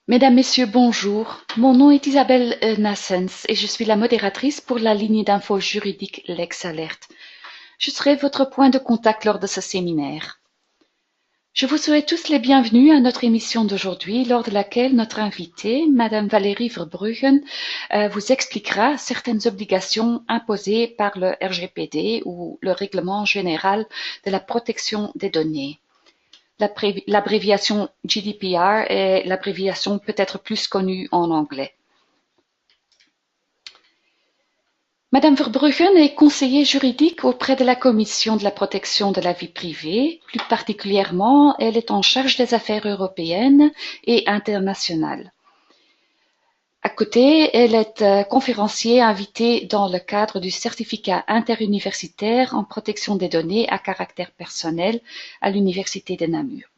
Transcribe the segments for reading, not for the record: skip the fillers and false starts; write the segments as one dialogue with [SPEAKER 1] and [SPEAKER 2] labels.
[SPEAKER 1] Mesdames, Messieurs, bonjour. Mon nom est Isabelle Nassens et je suis la modératrice pour la ligne d'info juridique Lex Alert. Je serai votre point de contact lors de ce séminaire. Je vous souhaite tous les bienvenus à notre émission d'aujourd'hui, lors de laquelle notre invitée, Madame Valérie Verbruggen, vous expliquera certaines obligations imposées par le RGPD ou le Règlement général de la protection des données. L'abréviation GDPR est l'abréviation peut-être plus connue en anglais. Madame Verbruggen est conseillère juridique auprès de la Commission de la protection de la vie privée. Plus particulièrement, elle est en charge des affaires européennes et internationales. À côté, elle est conférencière invitée dans le cadre du certificat interuniversitaire en protection des données à caractère personnel à l'Université de Namur.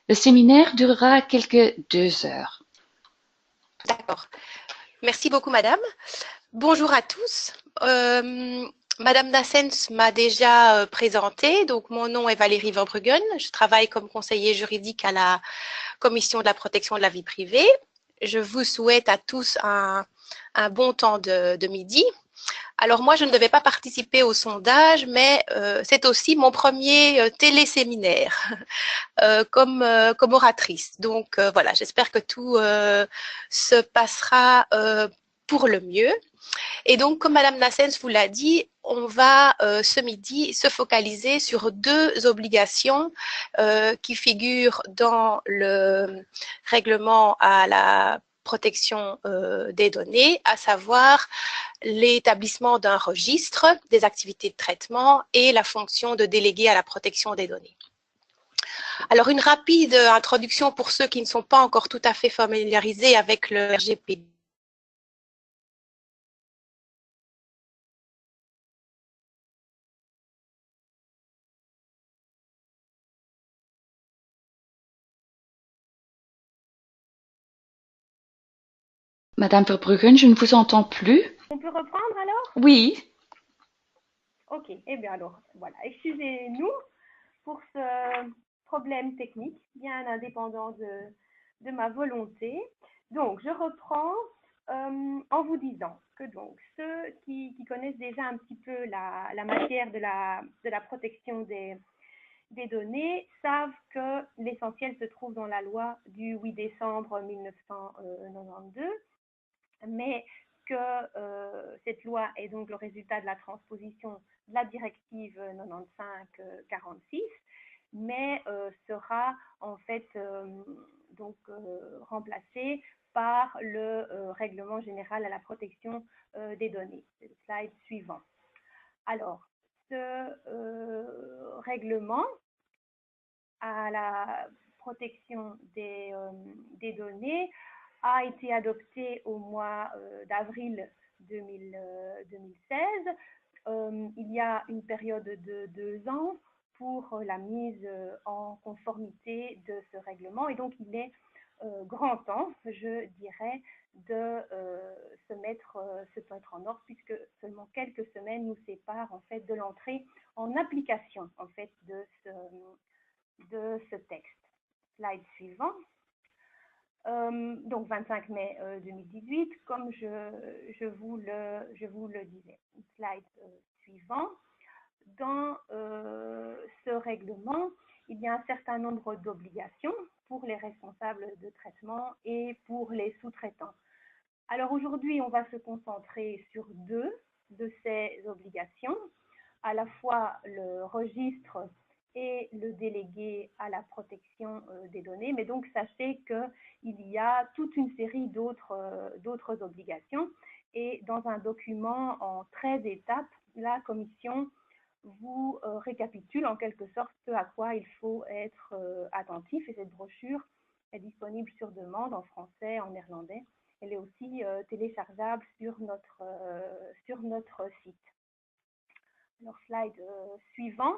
[SPEAKER 1] Le séminaire durera quelques 2 heures.
[SPEAKER 2] D'accord. Merci beaucoup, madame. Bonjour à tous. Madame Nassens m'a déjà présentée. Donc, mon nom est Valérie Verbruggen. Je travaille comme conseiller juridique à la Commission de la protection de la vie privée. Je vous souhaite à tous un bon temps de midi. Alors moi, je ne devais pas participer au sondage, mais c'est aussi mon premier téléséminaire comme oratrice. Donc voilà, j'espère que tout se passera pour le mieux. Et donc, comme Madame Nassens vous l'a dit, on va ce midi se focaliser sur deux obligations qui figurent dans le règlement à la protection des données, à savoir l'établissement d'un registre des activités de traitement et la fonction de délégué à la protection des données. Alors, une rapide introduction pour ceux qui ne sont pas encore tout à fait familiarisés avec le RGPD.
[SPEAKER 1] Madame Verbruggen, je ne vous entends plus.
[SPEAKER 3] On peut reprendre alors?
[SPEAKER 1] Oui.
[SPEAKER 3] Ok, eh bien alors, voilà, excusez-nous pour ce problème technique, bien indépendant de ma volonté. Donc, je reprends en vous disant que donc ceux qui connaissent déjà un petit peu la matière de la protection des données savent que l'essentiel se trouve dans la loi du 8 décembre 1992, mais que cette loi est donc le résultat de la transposition de la directive 95-46, mais sera en fait donc remplacée par le règlement général à la protection des données. C'est le slide suivant. Alors, ce règlement à la protection des données a été adopté au mois d'avril 2016. Il y a une période de 2 ans pour la mise en conformité de ce règlement et donc il est grand temps, je dirais, de se mettre en ordre puisque seulement quelques semaines nous séparent en fait de l'entrée en application en fait de ce texte. Slide suivant. Donc 25 mai 2018, comme je vous le disais. Slide suivant. Dans ce règlement, il y a un certain nombre d'obligations pour les responsables de traitement et pour les sous-traitants. Alors aujourd'hui, on va se concentrer sur deux de ces obligations, à la fois le registre et le délégué à la protection des données. Mais donc, sachez qu'il y a toute une série d'autres obligations. Et dans un document en 13 étapes, la Commission vous récapitule en quelque sorte ce à quoi il faut être attentif. Et cette brochure est disponible sur demande en français, en néerlandais. Elle est aussi téléchargeable sur notre site. Alors, slide suivant.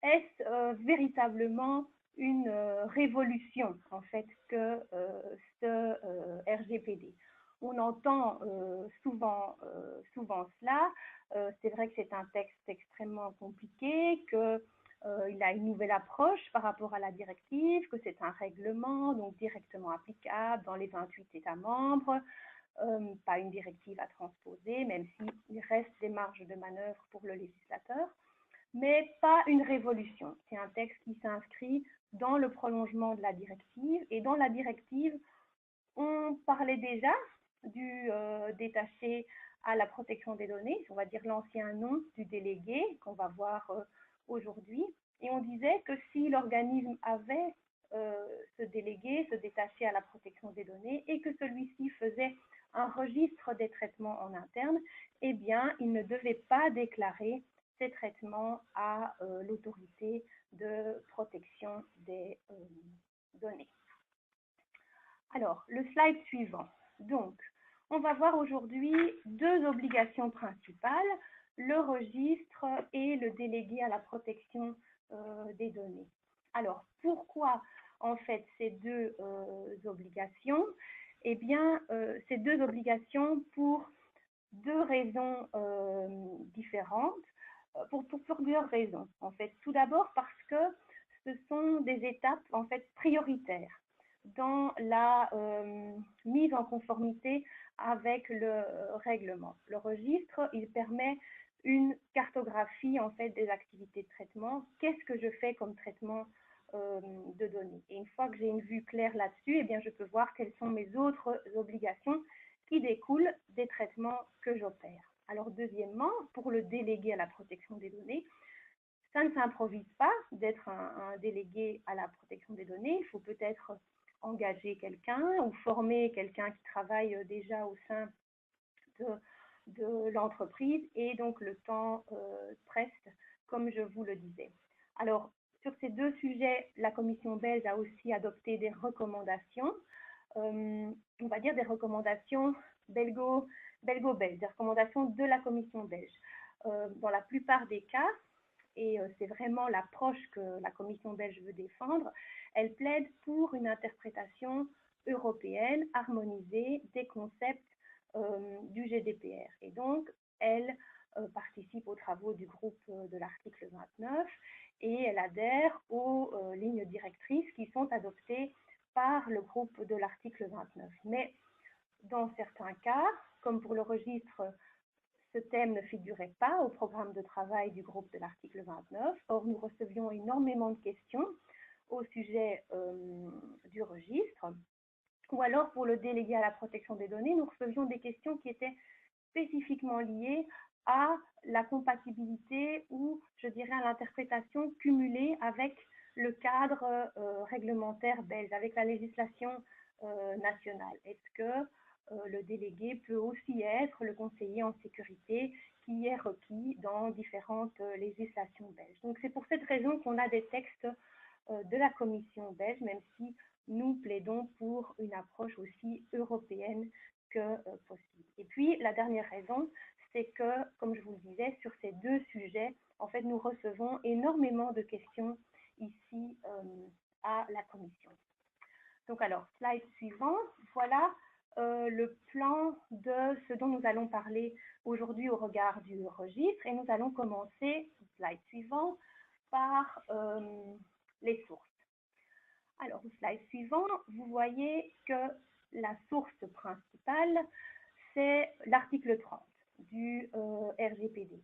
[SPEAKER 3] Est-ce véritablement une révolution en fait que ce RGPD? On entend souvent cela. C'est vrai que c'est un texte extrêmement compliqué, que il a une nouvelle approche par rapport à la directive, que c'est un règlement, donc directement applicable dans les 28 États membres, pas une directive à transposer, même s'il reste des marges de manœuvre pour le législateur, mais pas une révolution. C'est un texte qui s'inscrit dans le prolongement de la directive, et dans la directive, on parlait déjà du détaché à la protection des données, on va dire l'ancien nom du délégué qu'on va voir aujourd'hui, et on disait que si l'organisme avait ce délégué, ce détaché à la protection des données, et que celui-ci faisait un registre des traitements en interne, eh bien, il ne devait pas déclarer ces traitements à l'autorité de protection des données. Alors, le slide suivant. Donc, on va voir aujourd'hui deux obligations principales, le registre et le délégué à la protection des données. Alors, pourquoi en fait ces deux obligations? Eh bien, ces deux obligations pour deux raisons différentes, pour plusieurs raisons. En fait, tout d'abord parce que ce sont des étapes en fait prioritaires dans la mise en conformité avec le règlement. Le registre, il permet une cartographie en fait des activités de traitement. Qu'est-ce que je fais comme traitement de données? Et une fois que j'ai une vue claire là-dessus, eh bien, je peux voir quelles sont mes autres obligations qui découlent des traitements que j'opère. Alors, deuxièmement, pour le délégué à la protection des données, ça ne s'improvise pas d'être un délégué à la protection des données. Il faut peut-être engager quelqu'un ou former quelqu'un qui travaille déjà au sein de l'entreprise, et donc le temps presse, comme je vous le disais. Alors, sur ces deux sujets, la Commission belge a aussi adopté des recommandations, on va dire des recommandations belgo-belges, des recommandations de la Commission belge. Dans la plupart des cas, et c'est vraiment l'approche que la Commission belge veut défendre, elle plaide pour une interprétation européenne harmonisée des concepts du GDPR. Et donc, elle participe aux travaux du groupe de l'article 29 et elle adhère aux lignes directrices qui sont adoptées par le groupe de l'article 29. Mais dans certains cas, comme pour le registre, ce thème ne figurait pas au programme de travail du groupe de l'article 29. Or, nous recevions énormément de questions au sujet du registre. Ou alors, pour le délégué à la protection des données, nous recevions des questions qui étaient spécifiquement liées à la compatibilité ou, je dirais, à l'interprétation cumulée avec le cadre réglementaire belge, avec la législation nationale. Est-ce que le délégué peut aussi être le conseiller en sécurité qui est requis dans différentes législations belges? Donc, c'est pour cette raison qu'on a des textes de la Commission belge, même si nous plaidons pour une approche aussi européenne que possible. Et puis, la dernière raison, c'est que, comme je vous le disais, sur ces deux sujets, en fait, nous recevons énormément de questions ici à la Commission. Donc, alors, slide suivant, voilà le plan de ce dont nous allons parler aujourd'hui au regard du registre. Et nous allons commencer, slide suivant, par les sources. Alors, au slide suivant, vous voyez que la source principale, c'est l'article 30 du RGPD.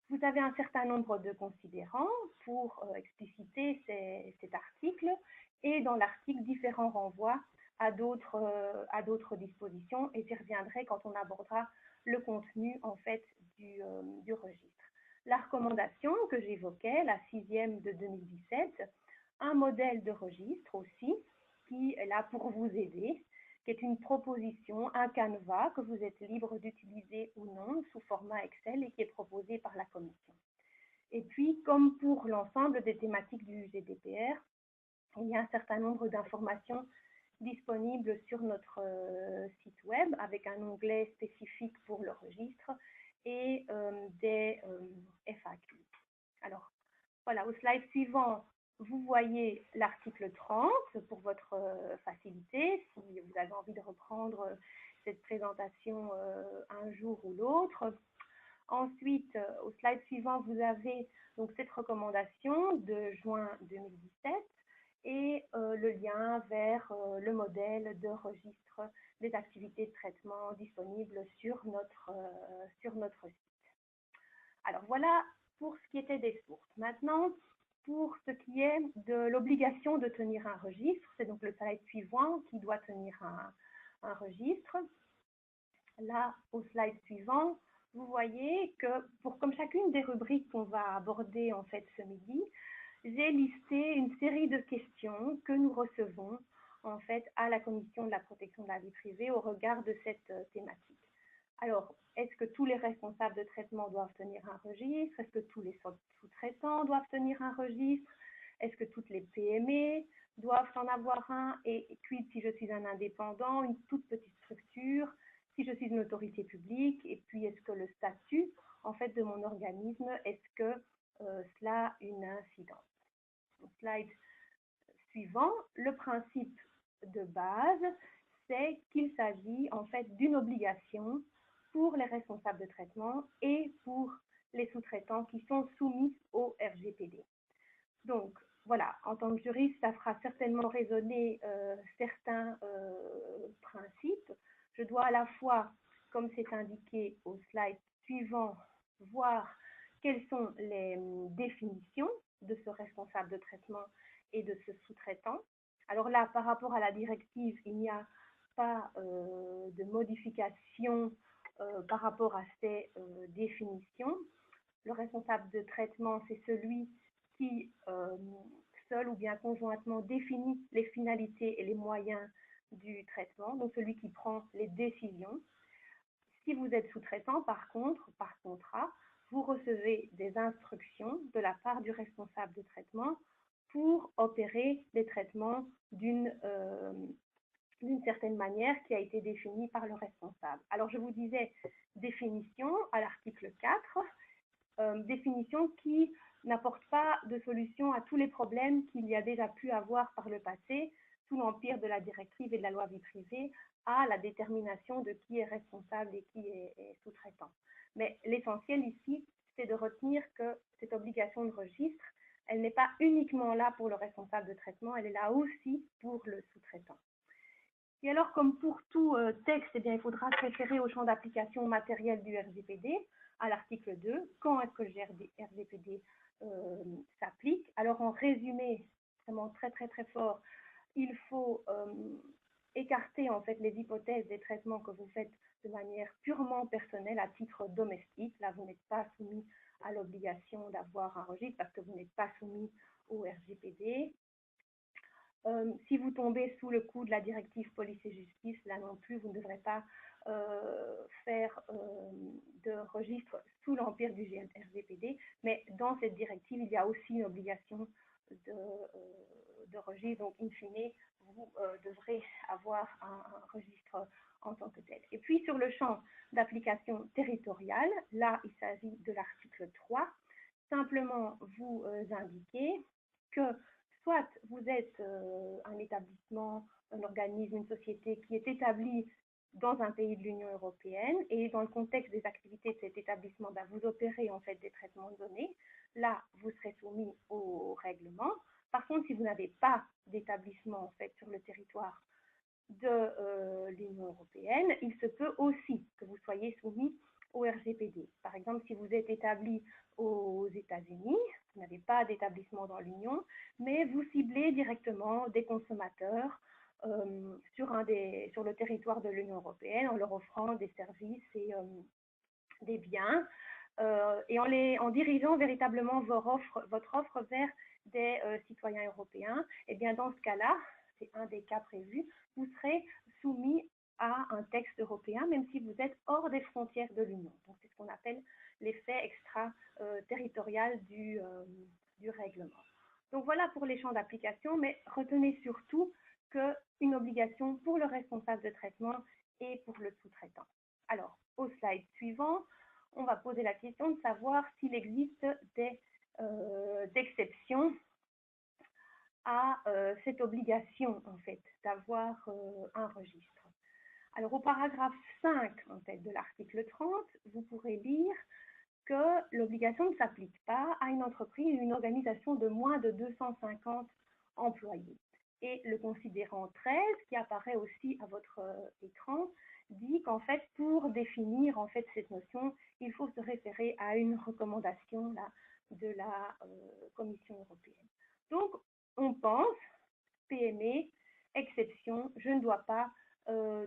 [SPEAKER 3] Vous avez un certain nombre de considérants pour expliciter cet article, et dans l'article, différents renvois à d'autres dispositions, et j'y reviendrai quand on abordera le contenu en fait du registre. La recommandation que j'évoquais, la 6e de 2017, un modèle de registre aussi, qui est là pour vous aider, qui est une proposition, un canevas que vous êtes libre d'utiliser ou non sous format Excel et qui est proposé par la Commission. Et puis, comme pour l'ensemble des thématiques du GDPR, il y a un certain nombre d'informations disponibles sur notre site web avec un onglet spécifique pour le registre et des FAQ. Alors, voilà, au slide suivant, vous voyez l'article 30 pour votre facilité, si vous avez envie de reprendre cette présentation un jour ou l'autre. Ensuite, au slide suivant, vous avez donc cette recommandation de juin 2017 et le lien vers le modèle de registre des activités de traitement disponibles sur notre site. Alors voilà pour ce qui était des sources. Maintenant, pour ce qui est de l'obligation de tenir un registre, c'est donc le slide suivant qui doit tenir un registre. Là, au slide suivant, vous voyez que comme chacune des rubriques qu'on va aborder en fait ce midi, j'ai listé une série de questions que nous recevons en fait à la Commission de la protection de la vie privée au regard de cette thématique. Alors, est-ce que tous les responsables de traitement doivent tenir un registre? Est-ce que tous les sous-traitants doivent tenir un registre? Est-ce que toutes les PME doivent en avoir un? Et quid si je suis un indépendant, une toute petite structure, si je suis une autorité publique? Et puis, est-ce que le statut en fait de mon organisme, est-ce que cela a une incidence? Donc, slide suivant, le principe de base, c'est qu'il s'agit en fait d'une obligation pour les responsables de traitement et pour les sous-traitants qui sont soumis au RGPD. Donc, voilà, en tant que juriste, ça fera certainement résonner certains principes. Je dois à la fois, comme c'est indiqué au slide suivant, voir quelles sont les définitions de ce responsable de traitement et de ce sous-traitant. Alors là, par rapport à la directive, il n'y a pas de modification par rapport à ces définitions. Le responsable de traitement, c'est celui qui, seul ou bien conjointement, définit les finalités et les moyens du traitement, donc celui qui prend les décisions. Si vous êtes sous-traitant, par contre, par contrat, vous recevez des instructions de la part du responsable de traitement pour opérer des traitements d'une certaine manière qui a été définie par le responsable. Alors, je vous disais définition à l'article 4, définition qui n'apporte pas de solution à tous les problèmes qu'il y a déjà pu avoir par le passé sous l'empire de la directive et de la loi vie privée à la détermination de qui est responsable et qui est sous-traitant. Mais l'essentiel ici, c'est de retenir que cette obligation de registre, elle n'est pas uniquement là pour le responsable de traitement, elle est là aussi pour le sous-traitant. Et alors, comme pour tout texte, eh bien, il faudra se référer au champ d'application matériel du RGPD, à l'article 2, quand est-ce que le RGPD s'applique. Alors, en résumé, vraiment très fort, il faut écarter en fait les hypothèses des traitements que vous faites de manière purement personnelle, à titre domestique. Là, vous n'êtes pas soumis à l'obligation d'avoir un registre parce que vous n'êtes pas soumis au RGPD. Si vous tombez sous le coup de la directive police et justice, là non plus, vous ne devrez pas faire de registre sous l'empire du RGPD, mais dans cette directive, il y a aussi une obligation de registre, donc in fine, vous devrez avoir un registre en tant que tel. Et puis sur le champ d'application territoriale, là il s'agit de l'article 3, simplement vous indiquez que soit vous êtes un établissement, un organisme, une société qui est établie dans un pays de l'Union européenne et dans le contexte des activités de cet établissement, vous opérez en fait des traitements de données. Là, vous serez soumis au règlement. Par contre, si vous n'avez pas d'établissement en fait sur le territoire de l'Union européenne, il se peut aussi que vous soyez soumis au RGPD. Par exemple, si vous êtes établi aux États-Unis, vous n'avez pas d'établissement dans l'Union, mais vous ciblez directement des consommateurs sur le territoire de l'Union européenne en leur offrant des services et des biens et en dirigeant véritablement votre offre vers des citoyens européens. Et bien dans ce cas-là, c'est un des cas prévus, vous serez soumis à un texte européen, même si vous êtes hors des frontières de l'Union. Donc c'est ce qu'on appelle l'effet extra-territorial du règlement. Donc voilà pour les champs d'application, mais retenez surtout qu'une obligation pour le responsable de traitement et pour le sous-traitant. Alors, au slide suivant, on va poser la question de savoir s'il existe des exceptions à cette obligation en fait d'avoir un registre. Alors au paragraphe 5 en fait de l'article 30, vous pourrez lire que l'obligation ne s'applique pas à une entreprise ou une organisation de moins de 250 employés. Et le considérant 13, qui apparaît aussi à votre écran, dit qu'en fait, pour définir en fait cette notion, il faut se référer à une recommandation là, de la Commission européenne. Donc, on pense, PME, exception, je ne dois pas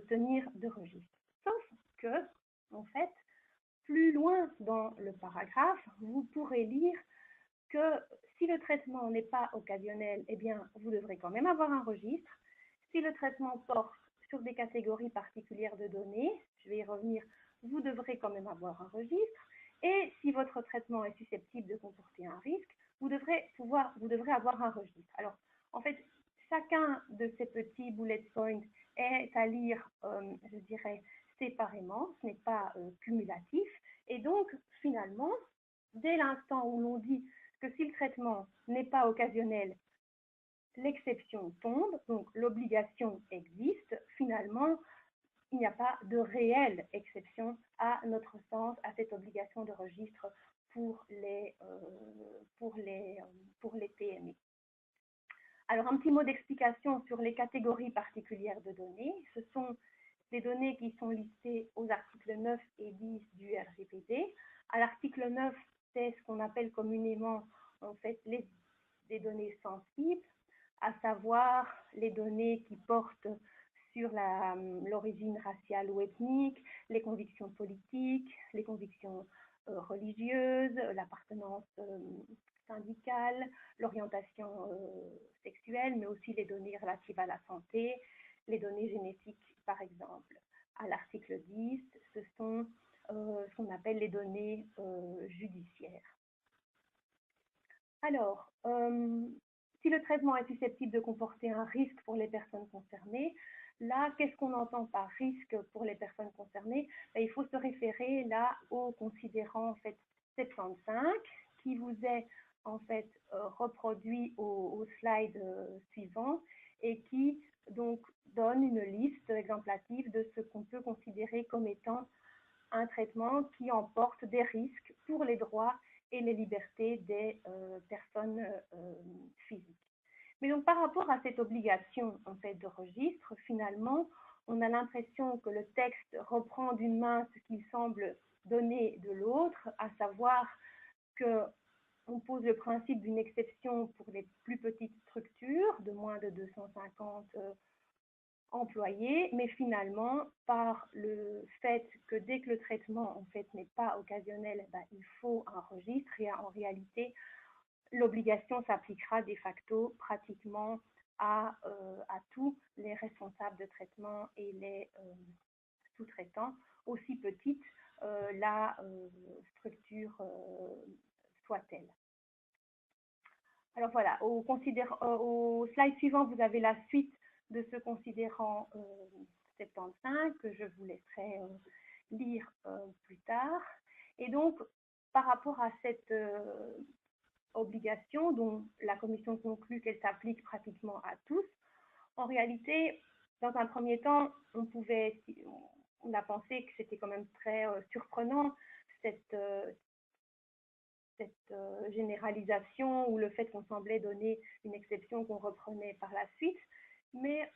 [SPEAKER 3] tenir de registre. Sauf que, en fait, plus loin dans le paragraphe, vous pourrez lire que si le traitement n'est pas occasionnel, eh bien, vous devrez quand même avoir un registre. Si le traitement porte sur des catégories particulières de données, je vais y revenir, vous devrez quand même avoir un registre. Et si votre traitement est susceptible de comporter un risque, vous devrez avoir un registre. Alors, en fait, chacun de ces petits bullet points est à lire, je dirais, séparément, ce n'est pas cumulatif. Et donc, finalement, dès l'instant où l'on dit que si le traitement n'est pas occasionnel, l'exception tombe, donc l'obligation existe, finalement, il n'y a pas de réelle exception à notre sens à cette obligation de registre pour les PME. Alors, un petit mot d'explication sur les catégories particulières de données. Ce sont des données qui sont listées aux articles 9 et 10 du RGPD. À l'article 9, c'est ce qu'on appelle communément en fait des données sensibles, à savoir les données qui portent sur l'origine raciale ou ethnique, les convictions politiques, les convictions religieuses, l'appartenance syndicale, l'orientation sexuelle, mais aussi les données relatives à la santé, les données génétiques par exemple. À l'article 10, ce sont ce qu'on appelle les données judiciaires. Alors, si le traitement est susceptible de comporter un risque pour les personnes concernées, là, qu'est-ce qu'on entend par risque pour les personnes concernées? Il faut se référer là au considérant en fait 75 qui vous est en fait reproduit au slide suivant et qui donc donne une liste exemplative de ce qu'on peut considérer comme étant un traitement qui emporte des risques pour les droits et les libertés des personnes physiques. Mais donc par rapport à cette obligation en fait de registre, finalement, on a l'impression que le texte reprend d'une main ce qu'il semble donner de l'autre, à savoir qu'on pose le principe d'une exception pour les plus petites structures de moins de 250 employés, mais finalement, par le fait que dès que le traitement en fait n'est pas occasionnel, il faut un registre et en réalité, l'obligation s'appliquera de facto pratiquement à tous les responsables de traitement et les sous-traitants, aussi petite la structure soit-elle. Alors voilà, au slide suivant, vous avez la suite de ce considérant 75 que je vous laisserai lire plus tard. Et donc, par rapport à cette obligation dont la Commission conclut qu'elle s'applique pratiquement à tous, en réalité, dans un premier temps, on a pensé que c'était quand même très surprenant cette généralisation ou le fait qu'on semblait donner une exception qu'on reprenait par la suite. Mais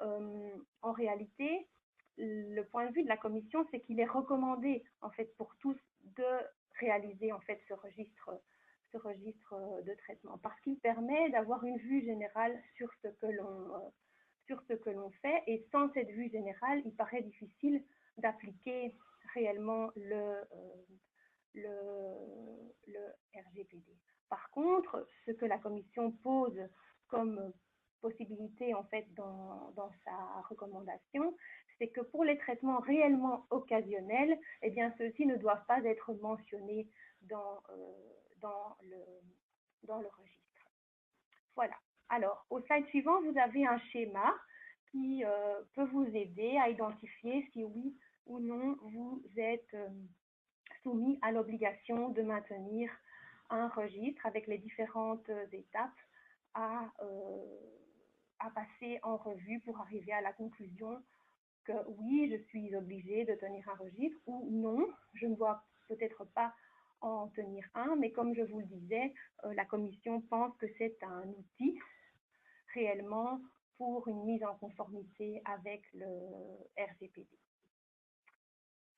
[SPEAKER 3] en réalité, le point de vue de la Commission, c'est qu'il est recommandé en fait pour tous de réaliser en fait ce registre de traitement parce qu'il permet d'avoir une vue générale sur ce que l'on fait, et sans cette vue générale, il paraît difficile d'appliquer réellement le RGPD. Par contre, ce que la Commission pose comme possibilité en fait dans sa recommandation, c'est que pour les traitements réellement occasionnels, eh bien ceux-ci ne doivent pas être mentionnés dans le registre. Voilà. Alors, au slide suivant, vous avez un schéma qui peut vous aider à identifier si oui ou non vous êtes soumis à l'obligation de maintenir un registre avec les différentes étapes à passer en revue pour arriver à la conclusion que oui, je suis obligée de tenir un registre, ou non, je ne dois peut-être pas en tenir un, mais comme je vous le disais, la Commission pense que c'est un outil réellement pour une mise en conformité avec le RGPD.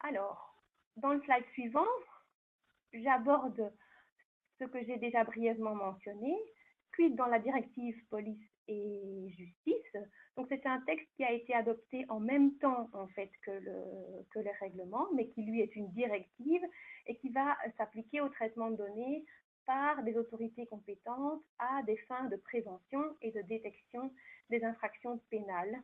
[SPEAKER 3] Alors, dans le slide suivant, j'aborde ce que j'ai déjà brièvement mentionné, puis dans la directive police et justice. Donc c'est un texte qui a été adopté en même temps en fait que le règlement, mais qui lui est une directive et qui va s'appliquer au traitement de données par des autorités compétentes à des fins de prévention et de détection des infractions pénales,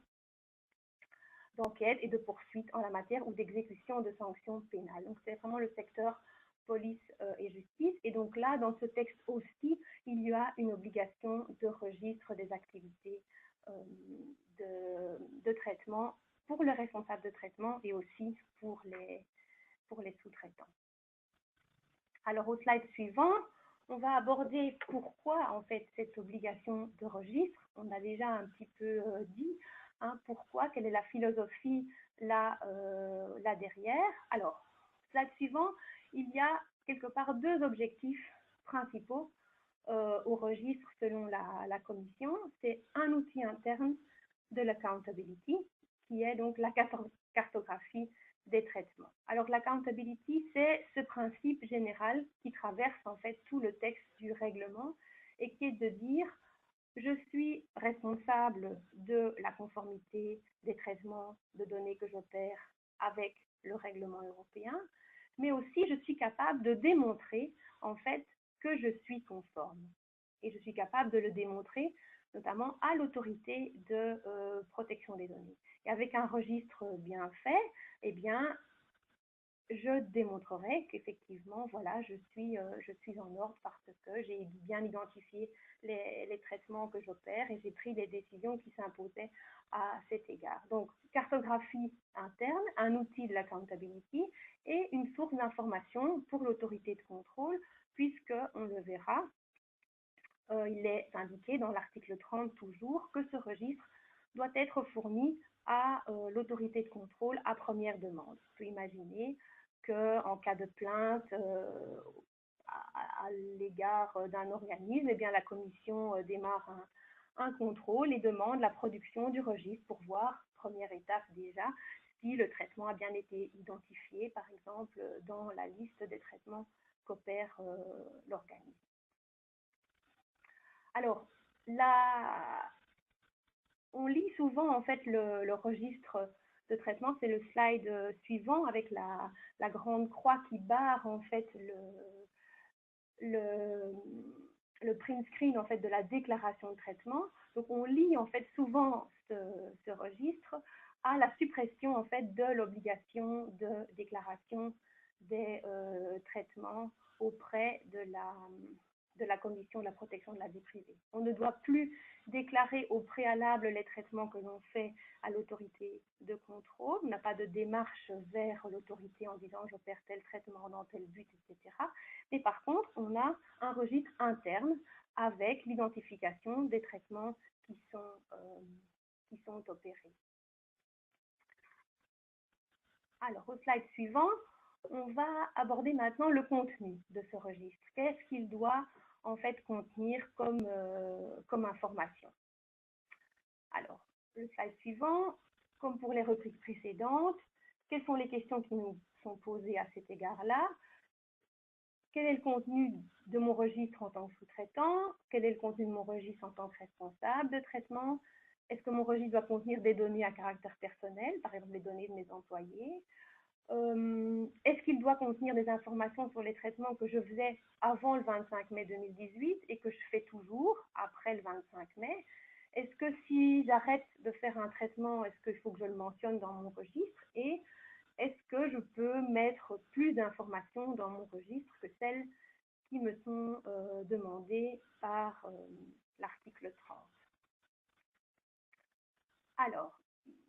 [SPEAKER 3] d'enquête et de poursuite en la matière ou d'exécution de sanctions pénales. Donc c'est vraiment le secteur police et justice. Et donc là, dans ce texte aussi, il y a une obligation de registre des activités de traitement pour le responsable de traitement et aussi pour les sous-traitants. Alors au slide suivant, on va aborder pourquoi en fait cette obligation de registre. On a déjà un petit peu dit pourquoi, quelle est la philosophie là derrière. Alors, slide suivant, il y a quelque part deux objectifs principaux au registre selon la Commission. C'est un outil interne de l'accountability, qui est donc la cartographie des traitements. Alors l'accountability, c'est ce principe général qui traverse en fait tout le texte du règlement et qui est de dire je suis responsable de la conformité des traitements de données que j'opère avec le règlement européen, mais aussi je suis capable de démontrer en fait que je suis conforme. Et je suis capable de le démontrer notamment à l'autorité de protection des données. Et avec un registre bien fait, eh bien, je démontrerai qu'effectivement, voilà, je suis en ordre parce que j'ai bien identifié les traitements que j'opère et j'ai pris les décisions qui s'imposaient à cet égard. Donc, cartographie interne, un outil de l'accountability et une source d'information pour l'autorité de contrôle, puisque, on le verra, il est indiqué dans l'article 30 toujours que ce registre doit être fourni à l'autorité de contrôle à première demande. On peut imaginer qu'en cas de plainte à l'égard d'un organisme, eh bien, la commission démarre un contrôle et demande la production du registre pour voir, première étape déjà, si le traitement a bien été identifié, par exemple, dans la liste des traitements qu'opère l'organisme. Alors, on lit souvent en fait le registre de traitement, c'est le slide suivant avec la grande croix qui barre en fait le print screen en fait de la déclaration de traitement. Donc on lit en fait souvent ce registre à la suppression en fait de l'obligation de déclaration des traitements auprès de la Commission de la protection de la vie privée. On ne doit plus déclarer au préalable les traitements que l'on fait à l'autorité de contrôle. On n'a pas de démarche vers l'autorité en disant j'opère tel traitement dans tel but, etc. Mais par contre, on a un registre interne avec l'identification des traitements qui sont opérés. Alors, au slide suivant, on va aborder maintenant le contenu de ce registre. Qu'est-ce qu'il doit en fait contenir comme information? Alors, le slide suivant, comme pour les rubriques précédentes, quelles sont les questions qui nous sont posées à cet égard-là? Quel est le contenu de mon registre en tant que sous-traitant? Quel est le contenu de mon registre en tant que responsable de traitement? Est-ce que mon registre doit contenir des données à caractère personnel, par exemple les données de mes employés? Est-ce qu'il doit contenir des informations sur les traitements que je faisais avant le 25 mai 2018 et que je fais toujours après le 25 mai? Est-ce que si j'arrête de faire un traitement, est-ce qu'il faut que je le mentionne dans mon registre? Et est-ce que je peux mettre plus d'informations dans mon registre que celles qui me sont demandées par l'article 30? Alors,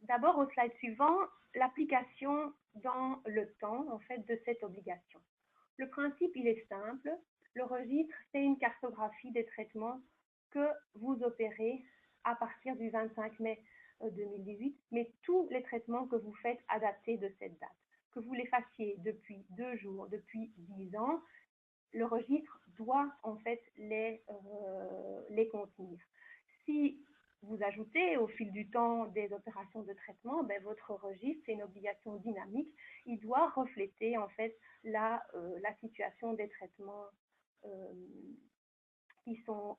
[SPEAKER 3] d'abord au slide suivant, l'application dans le temps en fait de cette obligation. Le principe, il est simple. Le registre, c'est une cartographie des traitements que vous opérez à partir du 25 mai 2018, mais tous les traitements que vous faites à dater de cette date. Que vous les fassiez depuis 2 jours, depuis 10 ans, le registre doit en fait les contenir. Si vous ajoutez au fil du temps des opérations de traitement, ben, votre registre, c'est une obligation dynamique, il doit refléter en fait la situation des traitements qui sont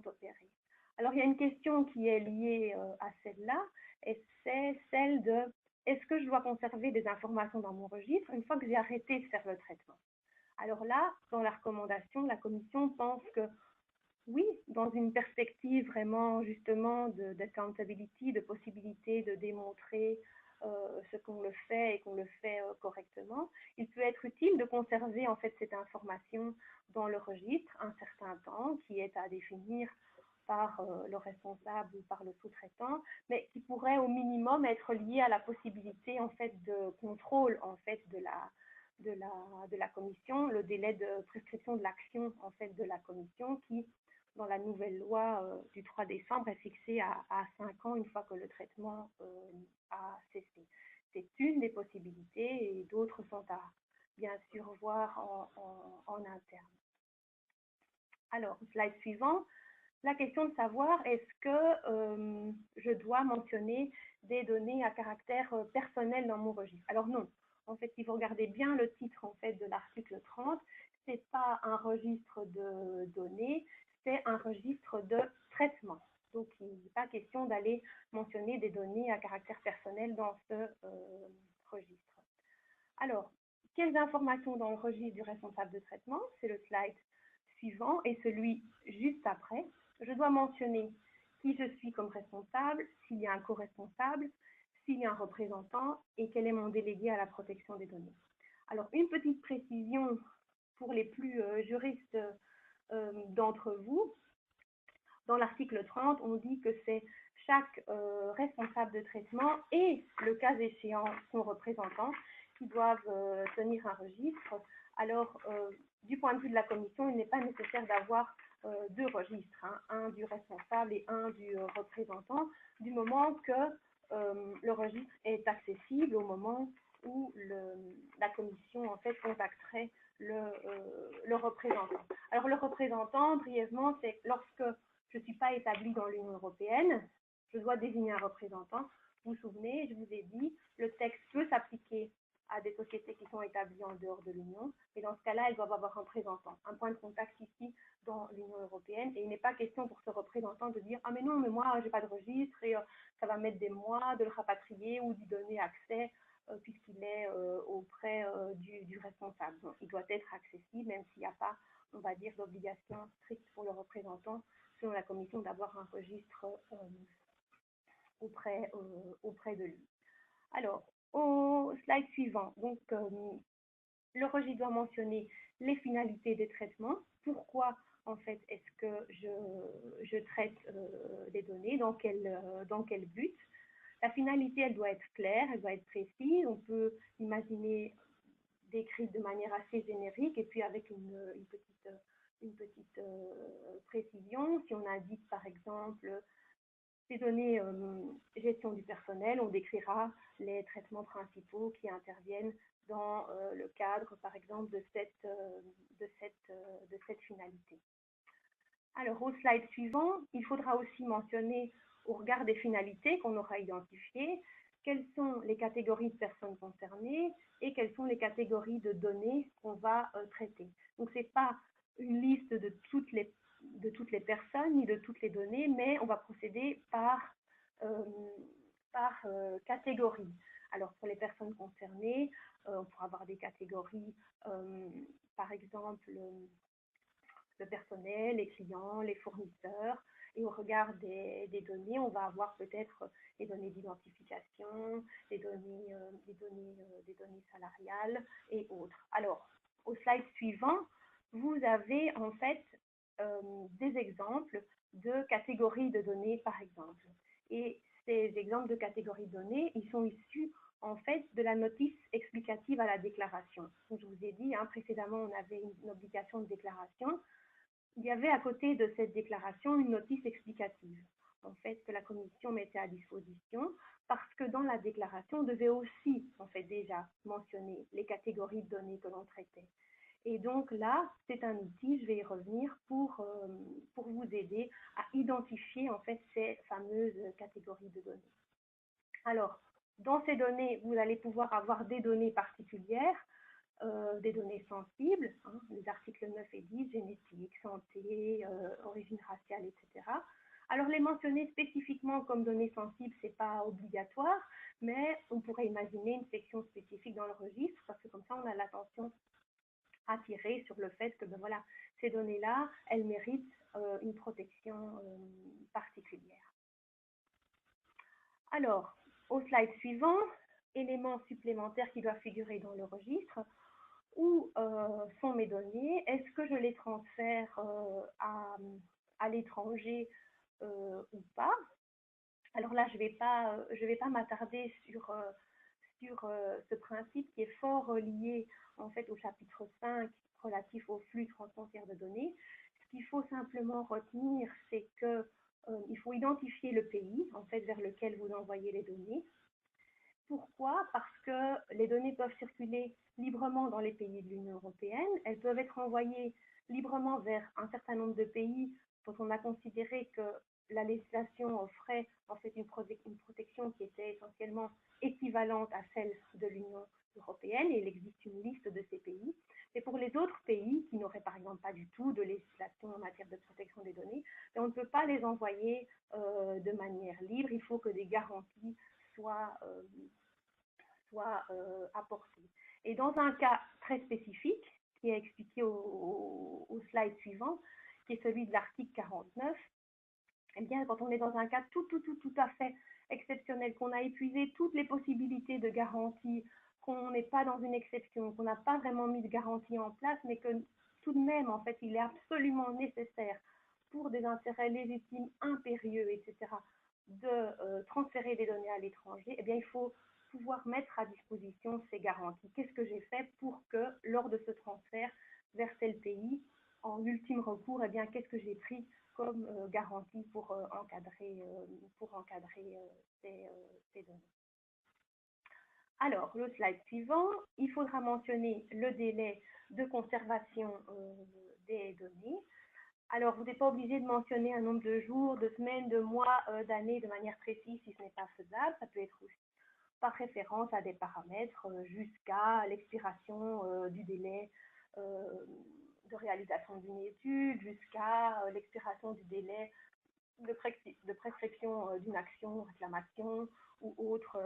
[SPEAKER 3] opérés. Alors il y a une question qui est liée à celle-là, et c'est celle de est-ce que je dois conserver des informations dans mon registre une fois que j'ai arrêté de faire le traitement? Alors là, dans la recommandation, la commission pense que oui, dans une perspective vraiment justement d'accountability, de possibilité de démontrer ce qu'on le fait et qu'on le fait correctement, il peut être utile de conserver en fait cette information dans le registre un certain temps qui est à définir par le responsable ou par le sous-traitant, mais qui pourrait au minimum être lié à la possibilité en fait de contrôle en fait de la commission, le délai de prescription de l'action en fait de la commission qui dans la nouvelle loi du 3 décembre est fixé à 5 ans une fois que le traitement a cessé. C'est une des possibilités et d'autres sont à bien sûr voir en interne. Alors, slide suivant, la question de savoir est-ce que je dois mentionner des données à caractère personnel dans mon registre. Alors non, en fait, si vous regardez bien le titre en fait de l'article 30, c'est pas un registre de données, c'est un registre de traitement. Donc, il n'est pas question d'aller mentionner des données à caractère personnel dans ce registre. Alors, quelles informations dans le registre du responsable de traitement? C'est le slide suivant et celui juste après. Je dois mentionner qui je suis comme responsable, s'il y a un co-responsable, s'il y a un représentant et quel est mon délégué à la protection des données. Alors, une petite précision pour les plus juristes d'entre vous. Dans l'article 30, on dit que c'est chaque responsable de traitement et, le cas échéant, son représentant qui doivent tenir un registre. Alors, du point de vue de la commission, il n'est pas nécessaire d'avoir deux registres, hein, un du responsable et un du représentant, du moment que le registre est accessible au moment où la commission en fait contacterait le représentant. Alors le représentant, brièvement, c'est lorsque je ne suis pas établie dans l'Union européenne, je dois désigner un représentant. Vous vous souvenez, je vous ai dit, le texte peut s'appliquer à des sociétés qui sont établies en dehors de l'Union, et dans ce cas-là, elles doivent avoir un représentant, un point de contact ici dans l'Union européenne, et il n'est pas question pour ce représentant de dire « Ah mais non, mais moi, je n'ai pas de registre, et ça va mettre des mois de le rapatrier ou d'y donner accès puisqu'il est auprès du responsable. » Donc, il doit être accessible, même s'il n'y a pas, on va dire, d'obligation stricte pour le représentant, selon la commission, d'avoir un registre auprès de lui. Alors, au slide suivant, donc le registre doit mentionner les finalités des traitements, pourquoi en fait est-ce que je traite les données, dans quel but. La finalité, elle doit être claire, elle doit être précise, on peut imaginer décrite de manière assez générique et puis avec une petite précision. Si on indique par exemple ces données gestion du personnel, on décrira les traitements principaux qui interviennent dans le cadre, par exemple, de cette finalité. Alors, au slide suivant, il faudra aussi mentionner, au regard des finalités qu'on aura identifiées, quelles sont les catégories de personnes concernées et quelles sont les catégories de données qu'on va traiter. Donc, ce n'est pas une liste de toutes les personnes ni de toutes les données, mais on va procéder par catégorie. Alors, pour les personnes concernées, on pourra avoir des catégories, par exemple, le personnel, les clients, les fournisseurs. Et au regard des données, on va avoir peut-être les données d'identification, les données salariales et autres. Alors, au slide suivant, vous avez en fait des exemples de catégories de données, par exemple. Et ces exemples de catégories de données, ils sont issus en fait de la notice explicative à la déclaration. Donc, je vous ai dit, hein, précédemment, on avait une obligation de déclaration. Il y avait à côté de cette déclaration une notice explicative, en fait, que la commission mettait à disposition, parce que dans la déclaration, on devait aussi, en fait, déjà mentionner les catégories de données que l'on traitait. Et donc là, c'est un outil, je vais y revenir, pour vous aider à identifier en fait ces fameuses catégories de données. Alors, dans ces données, vous allez pouvoir avoir des données particulières, des données sensibles, hein, les articles 9 et 10, génétique, santé, origine raciale, etc. Alors, les mentionner spécifiquement comme données sensibles, ce n'est pas obligatoire, mais on pourrait imaginer une section spécifique dans le registre, parce que comme ça, on a l'attention attirée sur le fait que ben voilà, ces données-là, elles méritent une protection particulière. Alors, au slide suivant, éléments supplémentaires qui doivent figurer dans le registre. Où sont mes données? Est-ce que je les transfère à l'étranger ou pas? Alors là, je vais pas m'attarder sur ce principe qui est fort lié en fait au chapitre 5 relatif au flux transfrontières de données. Ce qu'il faut simplement retenir, c'est que il faut identifier le pays en fait vers lequel vous envoyez les données. Pourquoi? Parce que les données peuvent circuler librement dans les pays de l'Union européenne, elles peuvent être envoyées librement vers un certain nombre de pays dont on a considéré que la législation offrait en fait une protection qui était essentiellement équivalente à celle de l'Union européenne, et il existe une liste de ces pays. Et pour les autres pays qui n'auraient par exemple pas du tout de législation en matière de protection des données, on ne peut pas les envoyer de manière libre, il faut que des garanties soient apportées. Et dans un cas très spécifique, qui est expliqué au slide suivant, qui est celui de l'article 49, eh bien, quand on est dans un cas tout à fait exceptionnel, qu'on a épuisé toutes les possibilités de garantie, qu'on n'est pas dans une exception, qu'on n'a pas vraiment mis de garantie en place, mais que tout de même, en fait, il est absolument nécessaire pour des intérêts légitimes, impérieux, etc., de transférer des données à l'étranger, eh bien, il faut pouvoir mettre à disposition ces garanties. Qu'est-ce que j'ai fait pour que, lors de ce transfert vers tel pays, en ultime recours, eh bien, qu'est-ce que j'ai pris comme garantie pour encadrer ces données. Alors, le slide suivant, il faudra mentionner le délai de conservation des données. Alors, vous n'êtes pas obligé de mentionner un nombre de jours, de semaines, de mois, d'années de manière précise si ce n'est pas faisable. Ça peut être aussi par référence à des paramètres jusqu'à l'expiration du délai de réalisation d'une étude, jusqu'à l'expiration du délai de prescription d'une action, réclamation ou autre,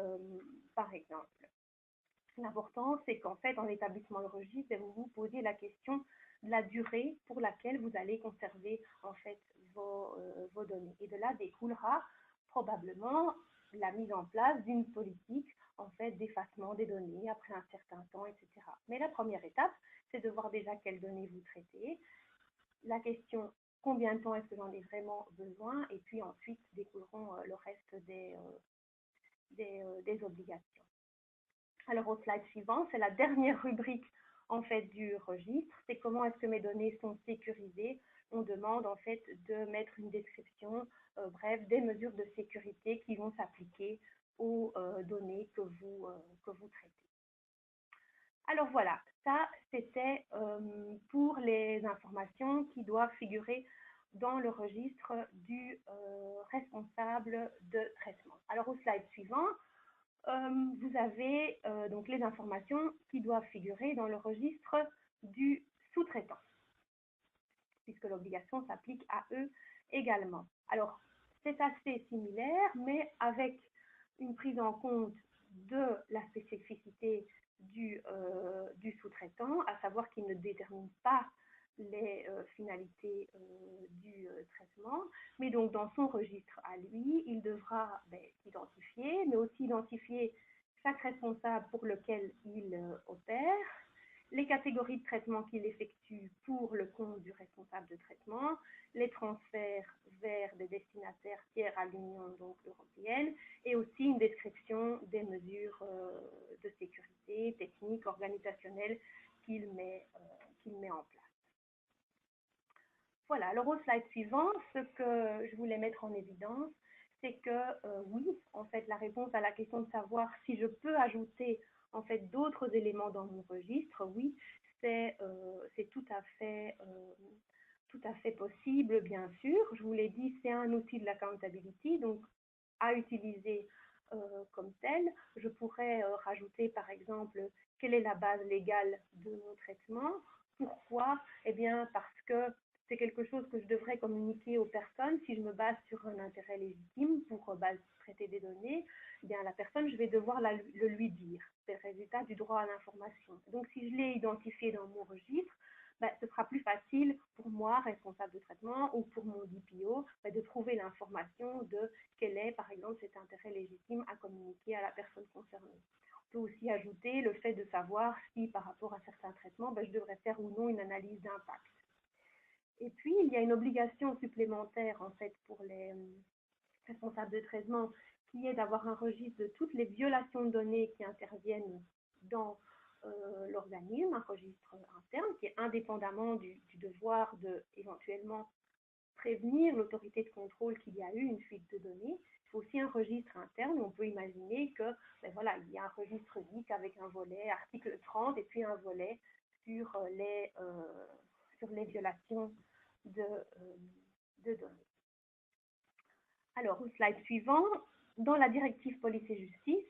[SPEAKER 3] par exemple. L'important, c'est qu'en fait, en établissement de registre, vous vous posez la question de la durée pour laquelle vous allez conserver en fait vos données. Et de là découlera probablement la mise en place d'une politique en fait d'effacement des données après un certain temps, etc. Mais la première étape, c'est de voir déjà quelles données vous traitez. La question, combien de temps est-ce que j'en ai vraiment besoin? Et puis ensuite découleront le reste des obligations. Alors au slide suivant, c'est la dernière rubrique en fait du registre, c'est comment est-ce que mes données sont sécurisées. On demande en fait de mettre une description, bref, des mesures de sécurité qui vont s'appliquer aux données que vous traitez. Alors voilà, ça c'était pour les informations qui doivent figurer dans le registre du responsable de traitement. Alors au slide suivant, vous avez donc les informations qui doivent figurer dans le registre du sous-traitant, puisque l'obligation s'applique à eux également. Alors, c'est assez similaire, mais avec une prise en compte de la spécificité du sous-traitant, à savoir qu'il ne détermine pas les finalités du traitement, mais donc dans son registre à lui, il devra s'identifier, mais aussi identifier chaque responsable pour lequel il opère, les catégories de traitement qu'il effectue pour le compte du responsable de traitement, les transferts vers des destinataires tiers à l'Union donc européenne, et aussi une description des mesures de sécurité, techniques, organisationnelles qu'il met en place. Voilà, alors au slide suivant, ce que je voulais mettre en évidence, c'est que oui, en fait, la réponse à la question de savoir si je peux ajouter en fait d'autres éléments dans mon registre, oui, c'est tout à fait possible, bien sûr. Je vous l'ai dit, c'est un outil de l'accountability, donc à utiliser comme tel. Je pourrais rajouter, par exemple, quelle est la base légale de mon traitement. Pourquoi? Eh bien, parce que c'est quelque chose que je devrais communiquer aux personnes. Si je me base sur un intérêt légitime pour traiter des données, eh bien, la personne, je vais devoir le lui dire. C'est le résultat du droit à l'information. Donc, si je l'ai identifié dans mon registre, ben, ce sera plus facile pour moi, responsable de traitement, ou pour mon DPO, ben, de trouver l'information de quel est, par exemple, cet intérêt légitime à communiquer à la personne concernée. On peut aussi ajouter le fait de savoir si, par rapport à certains traitements, ben, je devrais faire ou non une analyse d'impact. Et puis, il y a une obligation supplémentaire, en fait, pour les responsables de traitement, qui est d'avoir un registre de toutes les violations de données qui interviennent dans l'organisme, un registre interne qui est indépendamment du devoir de éventuellement prévenir l'autorité de contrôle qu'il y a eu une fuite de données. Il faut aussi un registre interne où on peut imaginer que, ben voilà, il y a un registre DIC avec un volet article 30 et puis un volet sur les violations de données. Alors, au slide suivant, dans la directive police et justice,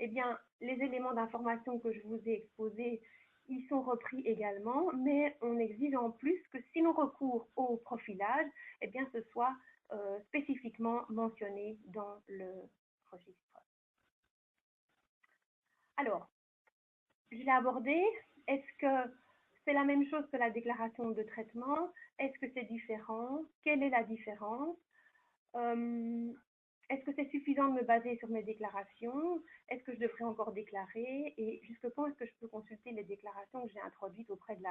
[SPEAKER 3] eh bien, les éléments d'information que je vous ai exposés, ils sont repris également, mais on exige en plus que si l'on recourt au profilage, eh bien, ce soit spécifiquement mentionné dans le registre. Alors, je l'ai abordé. Est-ce que c'est la même chose que la déclaration de traitement? Est-ce que c'est différent? Quelle est la différence? Est-ce que c'est suffisant de me baser sur mes déclarations? Est-ce que je devrais encore déclarer? Et jusque quand est-ce que je peux consulter les déclarations que j'ai introduites auprès de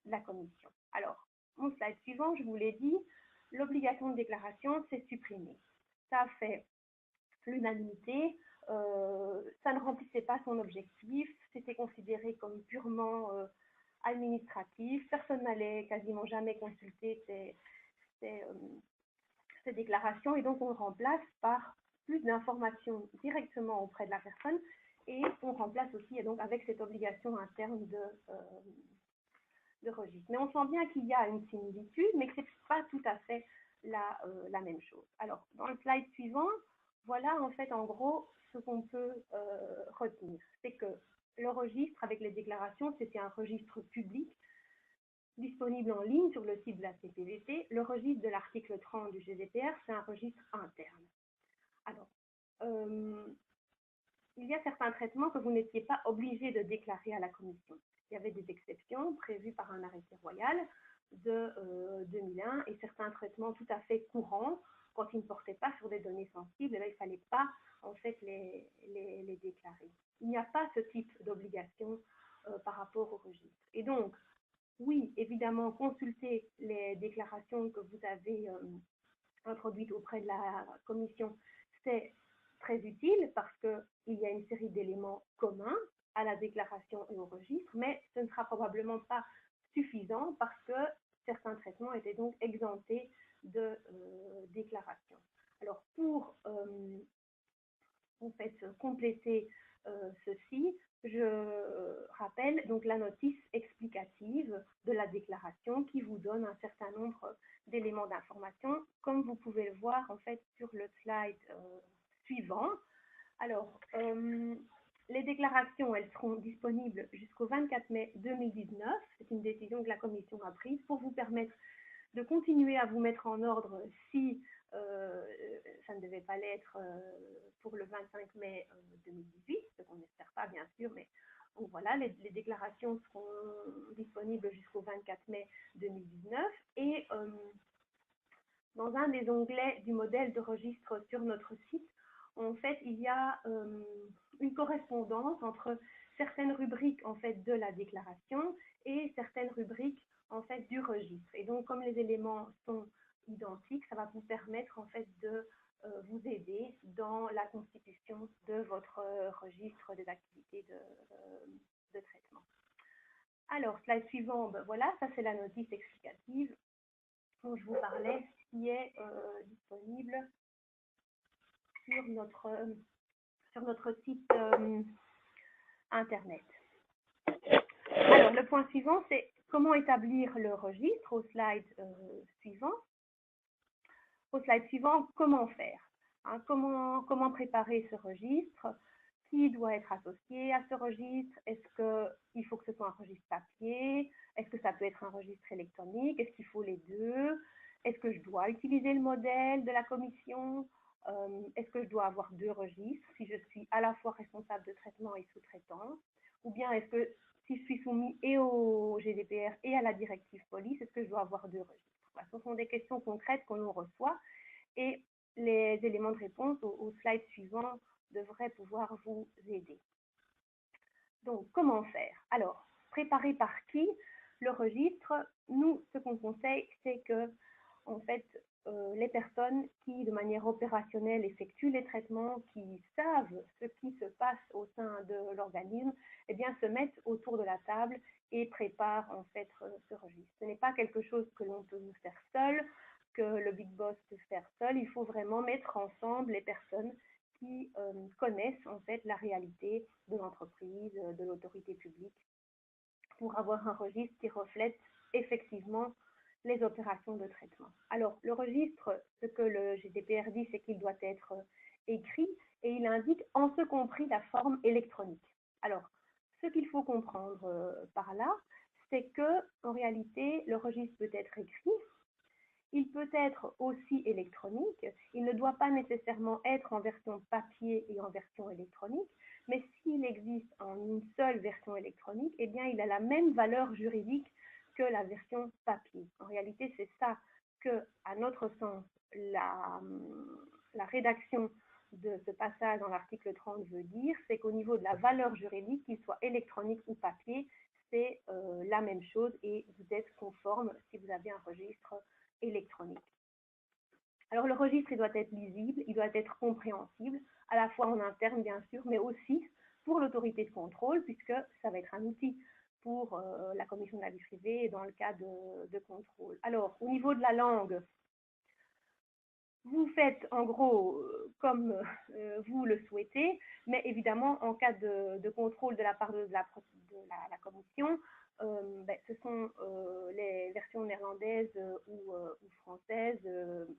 [SPEAKER 3] la commission? Alors, mon slide suivant, je vous l'ai dit, l'obligation de déclaration, c'est supprimé. Ça a fait l'unanimité. Ça ne remplissait pas son objectif. C'était considéré comme purement administratif. Personne n'allait quasiment jamais consulter ces déclarations et donc on remplace par plus d'informations directement auprès de la personne et on remplace aussi et donc avec cette obligation interne de registre. Mais on sent bien qu'il y a une similitude, mais que ce n'est pas tout à fait la même chose. Alors, dans le slide suivant, voilà en fait en gros ce qu'on peut retenir. C'est que le registre avec les déclarations, c'était un registre public disponible en ligne sur le site de la CPVT. Le registre de l'article 30 du GDPR, c'est un registre interne. Alors, il y a certains traitements que vous n'étiez pas obligé de déclarer à la commission. Il y avait des exceptions prévues par un arrêté royal de 2001 et certains traitements tout à fait courants, quand ils ne portaient pas sur des données sensibles, il ne fallait pas en fait les déclarer. Il n'y a pas ce type d'obligation par rapport au registre. Et donc, oui, évidemment, consulter les déclarations que vous avez introduites auprès de la commission, c'est très utile parce qu'il y a une série d'éléments communs à la déclaration et au registre, mais ce ne sera probablement pas suffisant parce que certains traitements étaient donc exemptés de déclaration. Alors, pour en fait, compléter ceci, je rappelle donc la notice explicative de la déclaration qui vous donne un certain nombre d'éléments d'information, comme vous pouvez le voir en fait sur le slide suivant. Alors, les déclarations, elles seront disponibles jusqu'au 24 mai 2019. C'est une décision que la Commission a prise pour vous permettre de continuer à vous mettre en ordre si ça ne devait pas l'être pour le 25 mai 2018, ce qu'on n'espère pas bien sûr, mais donc voilà, les déclarations seront disponibles jusqu'au 24 mai 2019 et dans un des onglets du modèle de registre sur notre site, en fait, il y a une correspondance entre certaines rubriques en fait de la déclaration et certaines rubriques en fait du registre. Et donc, comme les éléments sont identiques, ça va vous permettre en fait de vous aider dans la constitution de votre registre des activités de traitement. Alors, slide suivant, ben voilà, ça c'est la notice explicative dont je vous parlais, qui est disponible sur notre site internet. Alors, le point suivant, c'est comment établir le registre au slide suivant. Au slide suivant, comment faire, hein, comment préparer ce registre, qui doit être associé à ce registre, est-ce qu'il faut que ce soit un registre papier, est-ce que ça peut être un registre électronique, est-ce qu'il faut les deux, est-ce que je dois utiliser le modèle de la commission, est-ce que je dois avoir deux registres si je suis à la fois responsable de traitement et sous-traitant, ou bien est-ce que si je suis soumis et au GDPR et à la directive police, est-ce que je dois avoir deux registres? Voilà, ce sont des questions concrètes que l'on reçoit et les éléments de réponse au slide suivant devraient pouvoir vous aider. Donc, comment faire? Alors, préparer par qui? Le registre, nous, ce qu'on conseille, c'est que, en fait, les personnes qui, de manière opérationnelle, effectuent les traitements, qui savent ce qui se passe au sein de l'organisme, eh bien, se mettent autour de la table et préparent, en fait, ce registre. Ce n'est pas quelque chose que l'on peut faire seul, que le Big Boss peut faire seul. Il faut vraiment mettre ensemble les personnes qui connaissent, en fait, la réalité de l'entreprise, de l'autorité publique, pour avoir un registre qui reflète effectivement les opérations de traitement. Alors, le registre, ce que le GDPR dit, c'est qu'il doit être écrit et il indique en ce compris la forme électronique. Alors, ce qu'il faut comprendre par là, c'est que en réalité, le registre peut être écrit, il peut être aussi électronique, il ne doit pas nécessairement être en version papier et en version électronique, mais s'il existe en une seule version électronique, eh bien, il a la même valeur juridique que la version papier. En réalité, c'est ça que, à notre sens, la rédaction de ce passage dans l'article 30 veut dire, c'est qu'au niveau de la valeur juridique, qu'il soit électronique ou papier, c'est la même chose et vous êtes conforme si vous avez un registre électronique. Alors, le registre, il doit être lisible, il doit être compréhensible, à la fois en interne, bien sûr, mais aussi pour l'autorité de contrôle, puisque ça va être un outil pour la commission de la vie privée dans le cas de contrôle. Alors, au niveau de la langue, vous faites en gros comme vous le souhaitez, mais évidemment, en cas de contrôle de la part de la commission, ce sont les versions néerlandaises ou françaises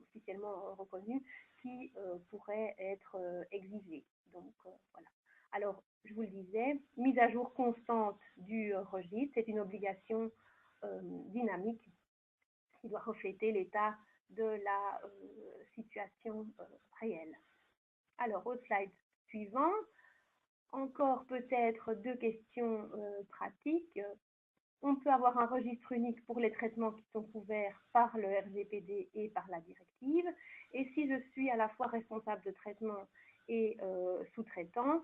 [SPEAKER 3] officiellement reconnues qui pourraient être exigées. Donc, voilà. Alors, je vous le disais, mise à jour constante du registre, c'est une obligation dynamique qui doit refléter l'état de la situation réelle. Alors, au slide suivant, encore peut-être deux questions pratiques. On peut avoir un registre unique pour les traitements qui sont couverts par le RGPD et par la directive. Et si je suis à la fois responsable de traitement et sous-traitant,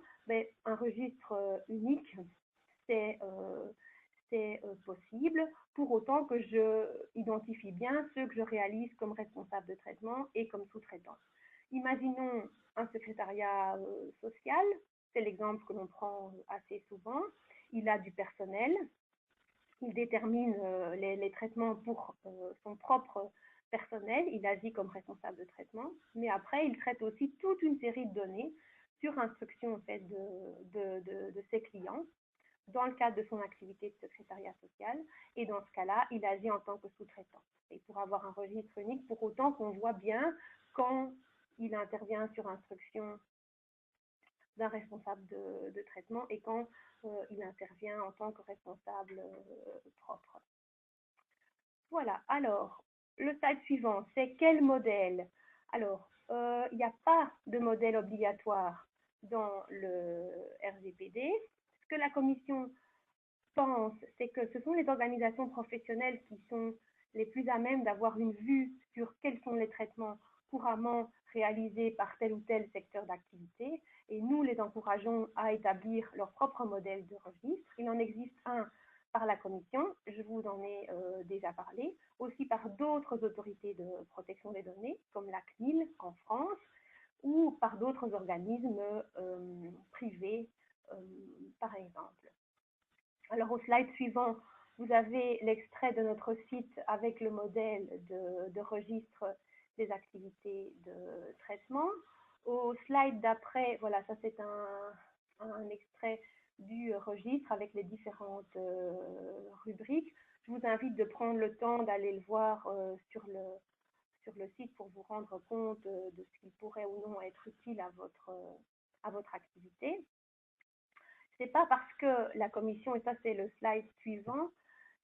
[SPEAKER 3] un registre unique, c'est possible, pour autant que je identifie bien ceux que je réalise comme responsable de traitement et comme sous-traitant. Imaginons un secrétariat social, c'est l'exemple que l'on prend assez souvent. Il a du personnel, il détermine les traitements pour son propre personnel, il agit comme responsable de traitement, mais après, il traite aussi toute une série de données sur instruction en fait, de ses clients dans le cadre de son activité de secrétariat social, et dans ce cas-là, il agit en tant que sous-traitant. Et pour avoir un registre unique, pour autant qu'on voit bien quand il intervient sur instruction d'un responsable de traitement et quand il intervient en tant que responsable propre. Voilà, alors, le slide suivant, c'est quel modèle? Alors, il n'y a pas de modèle obligatoire dans le RGPD. Ce que la Commission pense, c'est que ce sont les organisations professionnelles qui sont les plus à même d'avoir une vue sur quels sont les traitements couramment réalisés par tel ou tel secteur d'activité, et nous les encourageons à établir leur propre modèle de registre. Il en existe un par la Commission, je vous en ai déjà parlé, aussi par d'autres autorités de protection des données, comme la CNIL en France, ou par d'autres organismes privés, par exemple. Alors, au slide suivant, vous avez l'extrait de notre site avec le modèle de registre des activités de traitement. Au slide d'après, voilà, ça c'est un extrait du registre avec les différentes rubriques. Je vous invite de prendre le temps d'aller le voir sur le site pour vous rendre compte de ce qui pourrait ou non être utile à votre activité. C'est pas parce que la commission, et ça c'est le slide suivant,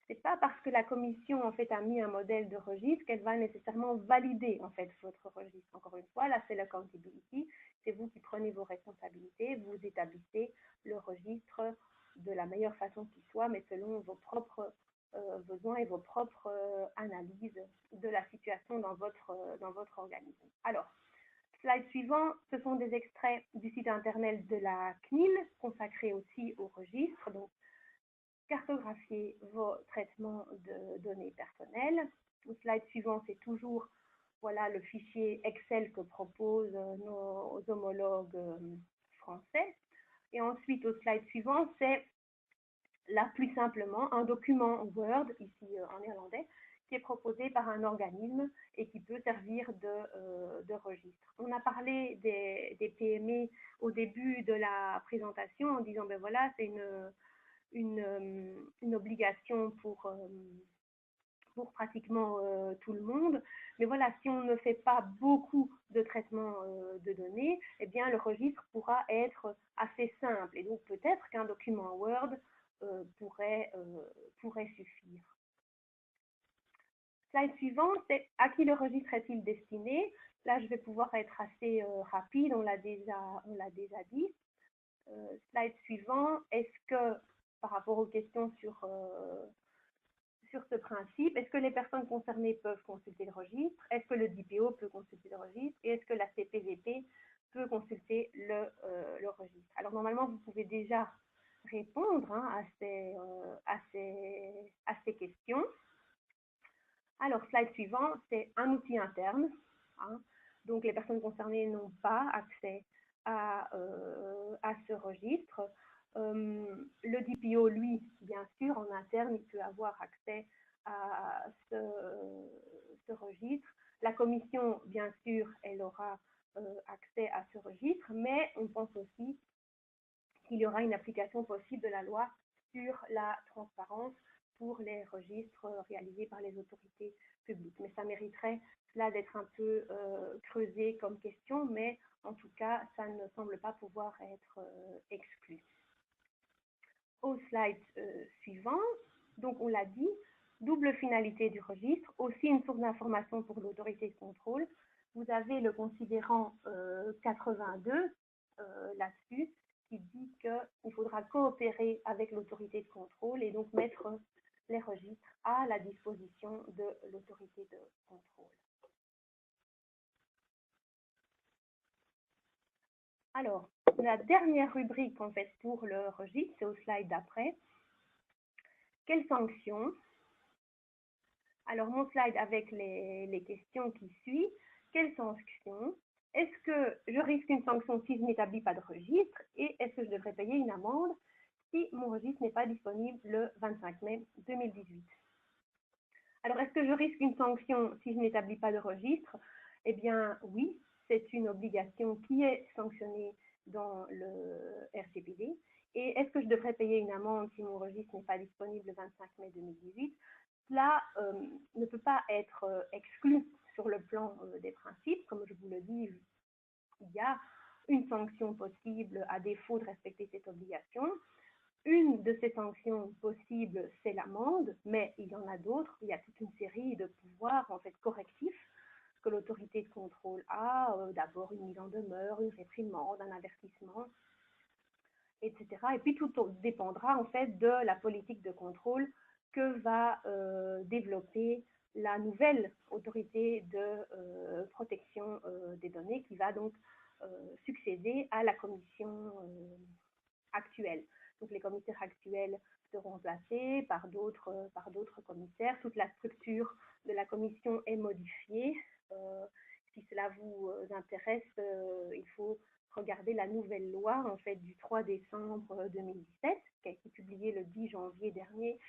[SPEAKER 3] c'est pas parce que la commission en fait a mis un modèle de registre qu'elle va nécessairement valider en fait votre registre. Encore une fois, là c'est l'accountability, c'est vous qui prenez vos responsabilités, vous établissez le registre de la meilleure façon qui soit, mais selon vos propres besoins et vos propres analyses de la situation dans votre organisme. Alors, slide suivant, ce sont des extraits du site internet de la CNIL, consacré aussi au registre. Donc, cartographier vos traitements de données personnelles. Le slide suivant, c'est toujours voilà, le fichier Excel que proposent nos homologues français. Et ensuite, au slide suivant, c'est là plus simplement un document Word, ici en néerlandais, qui est proposé par un organisme et qui peut servir de registre. On a parlé des PME au début de la présentation en disant, ben voilà, c'est une obligation pour pratiquement tout le monde. Mais voilà, si on ne fait pas beaucoup de traitements de données, eh bien, le registre pourra être assez simple. Et donc, peut-être qu'un document Word pourrait suffire. Slide suivant, c'est à qui le registre est-il destiné? Là, je vais pouvoir être assez rapide, on l'a déjà dit. Slide suivant, est-ce que, par rapport aux questions sur ce principe, est-ce que les personnes concernées peuvent consulter le registre? Est-ce que le DPO peut consulter le registre? Et est-ce que la CPVP peut consulter le registre? Alors, normalement, vous pouvez déjà répondre à ces questions. Alors, slide suivant, c'est un outil interne. Donc, les personnes concernées n'ont pas accès à ce registre. Le DPO, lui, bien sûr, en interne, il peut avoir accès à ce registre. La commission, bien sûr, elle aura accès à ce registre, mais on pense aussi qu'il y aura une application possible de la loi sur la transparence pour les registres réalisés par les autorités publiques. Mais ça mériterait là d'être un peu creusé comme question, mais en tout cas, ça ne semble pas pouvoir être exclu. Au slide suivant, donc on l'a dit, double finalité du registre, aussi une source d'information pour l'autorité de contrôle. Vous avez le considérant 82 là-dessus, qui dit qu'il faudra coopérer avec l'autorité de contrôle et donc mettre les registres à la disposition de l'autorité de contrôle. Alors, la dernière rubrique en fait pour le registre, c'est au slide d'après. Quelles sanctions? Alors, mon slide avec les questions qui suivent. Quelles sanctions? Est-ce que je risque une sanction si je n'établis pas de registre? Et est-ce que je devrais payer une amende si mon registre n'est pas disponible le 25 mai 2018? Alors, est-ce que je risque une sanction si je n'établis pas de registre? Eh bien, oui, c'est une obligation qui est sanctionnée dans le RGPD. Et est-ce que je devrais payer une amende si mon registre n'est pas disponible le 25 mai 2018? Cela ne peut pas être exclu sur le plan des principes. Comme je vous le dis, il y a une sanction possible à défaut de respecter cette obligation. Une de ces sanctions possibles, c'est l'amende, mais il y en a d'autres. Il y a toute une série de pouvoirs en fait correctifs que l'autorité de contrôle a. D'abord une mise en demeure, une réprimande, un avertissement, etc. Et puis tout dépendra en fait de la politique de contrôle que va développer la nouvelle autorité de protection des données qui va donc succéder à la commission actuelle. Donc les commissaires actuels seront remplacés par d'autres commissaires. Toute la structure de la commission est modifiée. Si cela vous intéresse, il faut regarder la nouvelle loi en fait du 3 décembre 2017 qui a été publiée le 10 janvier dernier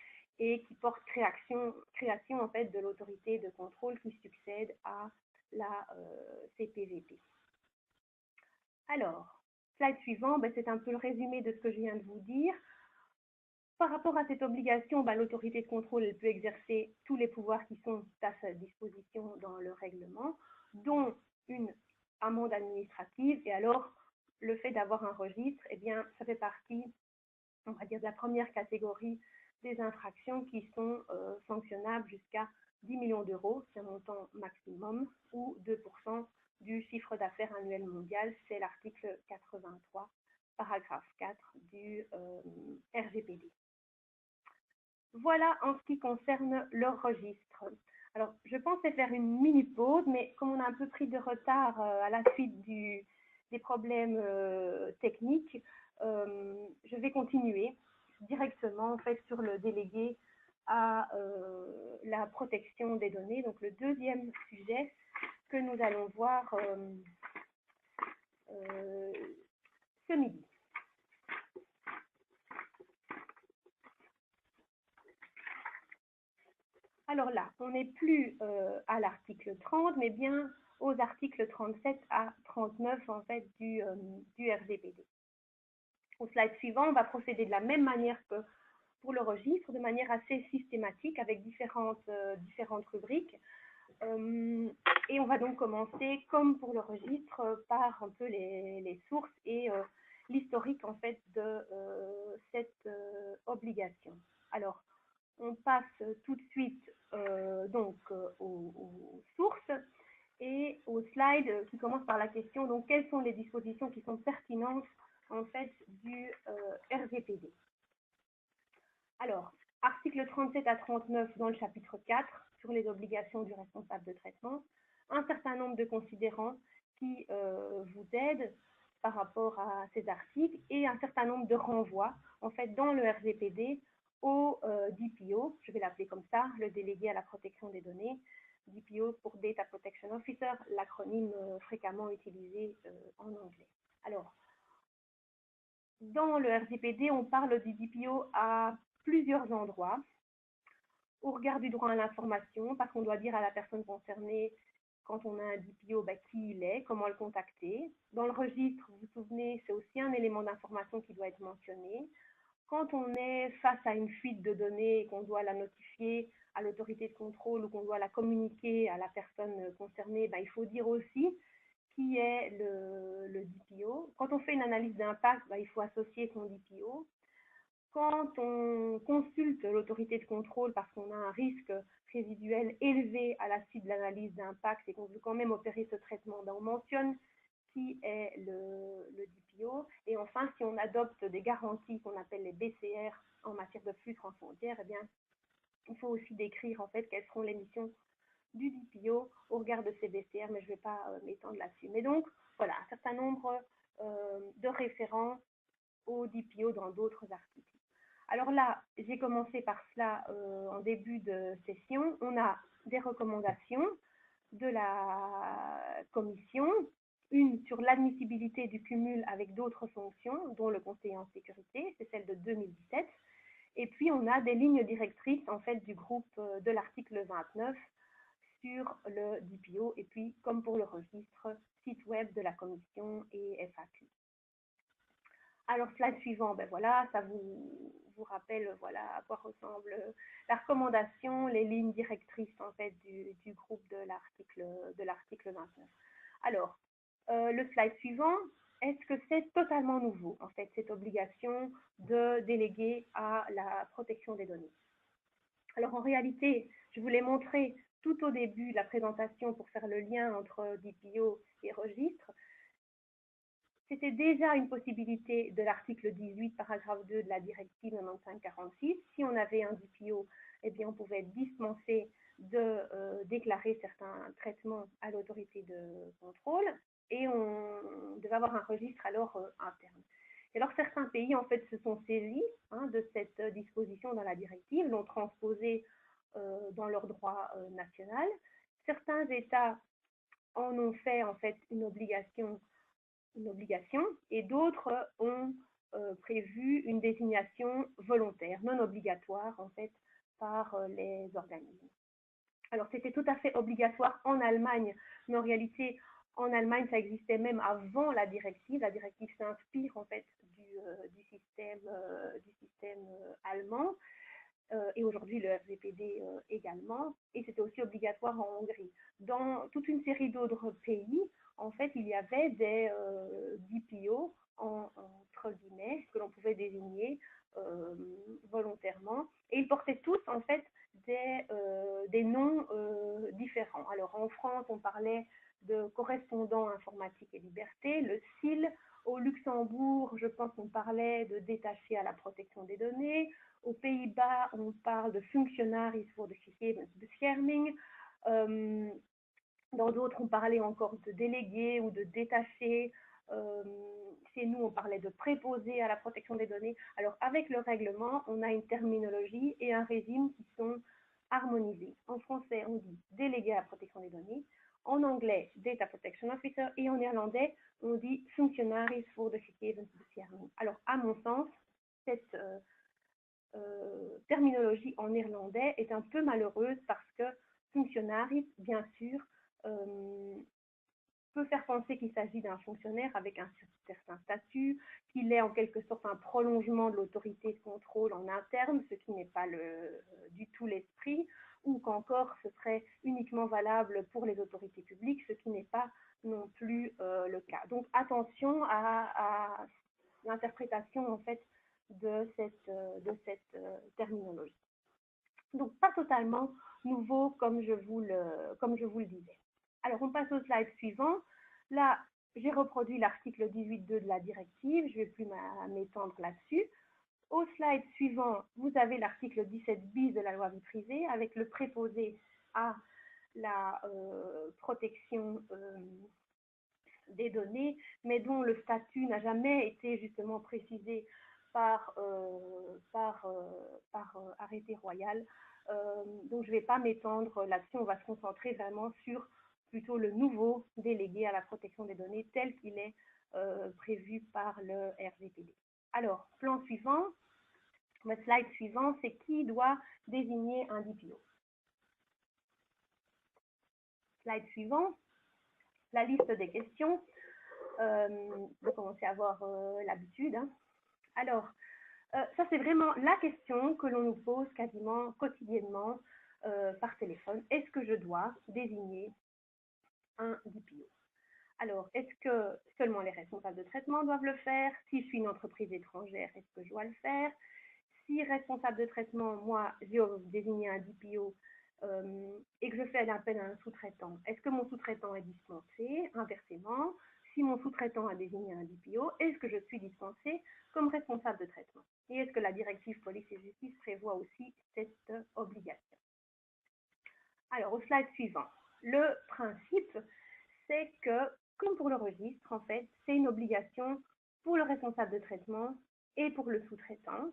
[SPEAKER 3] et qui porte création en fait de l'autorité de contrôle qui succède à la CPVP. Alors, slide suivant, ben, c'est un peu le résumé de ce que je viens de vous dire. Par rapport à cette obligation, ben, l'autorité de contrôle elle peut exercer tous les pouvoirs qui sont à sa disposition dans le règlement, dont une amende administrative. Et alors, le fait d'avoir un registre, eh bien, ça fait partie, on va dire, de la première catégorie des infractions qui sont sanctionnables jusqu'à 10 millions d'euros, c'est un montant maximum, ou 2% du chiffre d'affaires annuel mondial, c'est l'article 83, paragraphe 4 du RGPD. Voilà en ce qui concerne le registre. Alors, je pensais faire une mini-pause, mais comme on a un peu pris de retard à la suite des problèmes techniques, je vais continuer directement en fait, sur le délégué à la protection des données. Donc, le deuxième sujet que nous allons voir ce midi. Alors là, on n'est plus à l'article 30, mais bien aux articles 37 à 39 en fait, du RGPD. Au slide suivant, on va procéder de la même manière que pour le registre, de manière assez systématique avec différentes rubriques. Et on va donc commencer, comme pour le registre, par un peu les sources et l'historique en fait de cette obligation. Alors, on passe tout de suite aux sources et au slide qui commence par la question, donc quelles sont les dispositions qui sont pertinentes en fait du RGPD. Alors, article 37 à 39 dans le chapitre 4 sur les obligations du responsable de traitement, un certain nombre de considérants qui vous aident par rapport à ces articles et un certain nombre de renvois en fait dans le RGPD au DPO, je vais l'appeler comme ça, le délégué à la protection des données, DPO pour Data Protection Officer, l'acronyme fréquemment utilisé en anglais. Alors, dans le RGPD, on parle du DPO à plusieurs endroits, au regard du droit à l'information, parce qu'on doit dire à la personne concernée, quand on a un DPO, qui il est, comment le contacter. Dans le registre, vous vous souvenez, c'est aussi un élément d'information qui doit être mentionné. Quand on est face à une fuite de données et qu'on doit la notifier à l'autorité de contrôle ou qu'on doit la communiquer à la personne concernée, il faut dire aussi qui est le DPO. Quand on fait une analyse d'impact, il faut associer son DPO. Quand on consulte l'autorité de contrôle parce qu'on a un risque résiduel élevé à la suite de l'analyse d'impact et qu'on veut quand même opérer ce traitement, on mentionne qui est le DPO. Et enfin, si on adopte des garanties qu'on appelle les BCR en matière de flux transfrontières, eh bien, il faut aussi décrire en fait quelles seront les missions du DPO au regard de ces BCR, mais je ne vais pas m'étendre là-dessus. Mais donc, voilà, un certain nombre de référents au DPO dans d'autres articles. Alors là, j'ai commencé par cela en début de session. On a des recommandations de la commission, une sur l'admissibilité du cumul avec d'autres fonctions, dont le conseiller en sécurité, c'est celle de 2017. Et puis, on a des lignes directrices en fait, du groupe de l'article 29 sur le DPO, et puis, comme pour le registre, site web de la commission et FAQ. Alors, slide suivant, voilà, ça vous rappelle voilà, à quoi ressemble la recommandation, les lignes directrices en fait, du groupe de l'article 29. Alors, le slide suivant, est-ce que c'est totalement nouveau, en fait, cette obligation de déléguer à la protection des données? Alors, en réalité, je vous l'ai montré tout au début de la présentation pour faire le lien entre DPO et registre. C'était déjà une possibilité de l'article 18, paragraphe 2 de la directive 9546. Si on avait un DPO, eh bien, on pouvait être dispensé de déclarer certains traitements à l'autorité de contrôle et on devait avoir un registre alors interne. Et alors, certains pays, en fait, se sont saisis de cette disposition dans la directive, l'ont transposée dans leur droit national. Certains États en ont fait, en fait, une obligation et d'autres ont prévu une désignation volontaire, non obligatoire en fait, par les organismes. Alors c'était tout à fait obligatoire en Allemagne, mais en réalité En Allemagne, ça existait même avant la directive. La directive s'inspire en fait du système allemand. Et aujourd'hui le RGPD également, et c'était aussi obligatoire en Hongrie. Dans toute une série d'autres pays, en fait, il y avait des DPO, entre guillemets, que l'on pouvait désigner volontairement, et ils portaient tous, en fait, des noms différents. Alors, en France, on parlait de correspondant informatique et liberté, le SIL. Au Luxembourg, je pense qu'on parlait de détaché à la protection des données. Aux Pays-Bas, on parle de functionaris voor de gegevensbescherming. Dans d'autres, on parlait encore de délégués ou de détachés. Chez nous, on parlait de préposés à la protection des données. Alors, avec le règlement, on a une terminologie et un régime qui sont harmonisés. En français, on dit délégué à la protection des données. En anglais, Data Protection Officer. Et en néerlandais, on dit functionaris voor de gegevensbescherming. Alors, à mon sens, cette terminologie en néerlandais est un peu malheureuse parce que functionaris, bien sûr, peut faire penser qu'il s'agit d'un fonctionnaire avec un certain statut, qu'il est en quelque sorte un prolongement de l'autorité de contrôle en interne, ce qui n'est pas du tout l'esprit, ou qu'encore ce serait uniquement valable pour les autorités publiques, ce qui n'est pas non plus le cas. Donc attention à l'interprétation en fait de cette terminologie. Donc pas totalement nouveau comme je vous le disais. Alors on passe au slide suivant. Là, j'ai reproduit l'article 18.2 de la directive, je ne vais plus m'étendre là-dessus. Au slide suivant, vous avez l'article 17 bis de la loi vie privée avec le préposé à la protection des données, mais dont le statut n'a jamais été justement précisé par arrêté royal. Donc je ne vais pas m'étendre là-dessus, on va se concentrer vraiment sur plutôt le nouveau délégué à la protection des données tel qu'il est prévu par le RGPD. Alors, plan suivant, le slide suivant, c'est qui doit désigner un DPO. Slide suivant, la liste des questions. Vous commencez à avoir l'habitude. Hein. Alors, ça c'est vraiment la question que l'on nous pose quasiment quotidiennement par téléphone. Est-ce que je dois désigner un DPO? Alors, est-ce que seulement les responsables de traitement doivent le faire? Si je suis une entreprise étrangère, est-ce que je dois le faire? Si responsable de traitement, moi, j'ai désigné un DPO et que je fais l'appel à un sous-traitant, est-ce que mon sous-traitant est dispensé? Inversement, si mon sous-traitant a désigné un DPO, est-ce que je suis dispensée comme responsable de traitement? Et est-ce que la directive police et justice prévoit aussi cette obligation? Alors, au slide suivant, le principe, c'est que, comme pour le registre, en fait, c'est une obligation pour le responsable de traitement et pour le sous-traitant,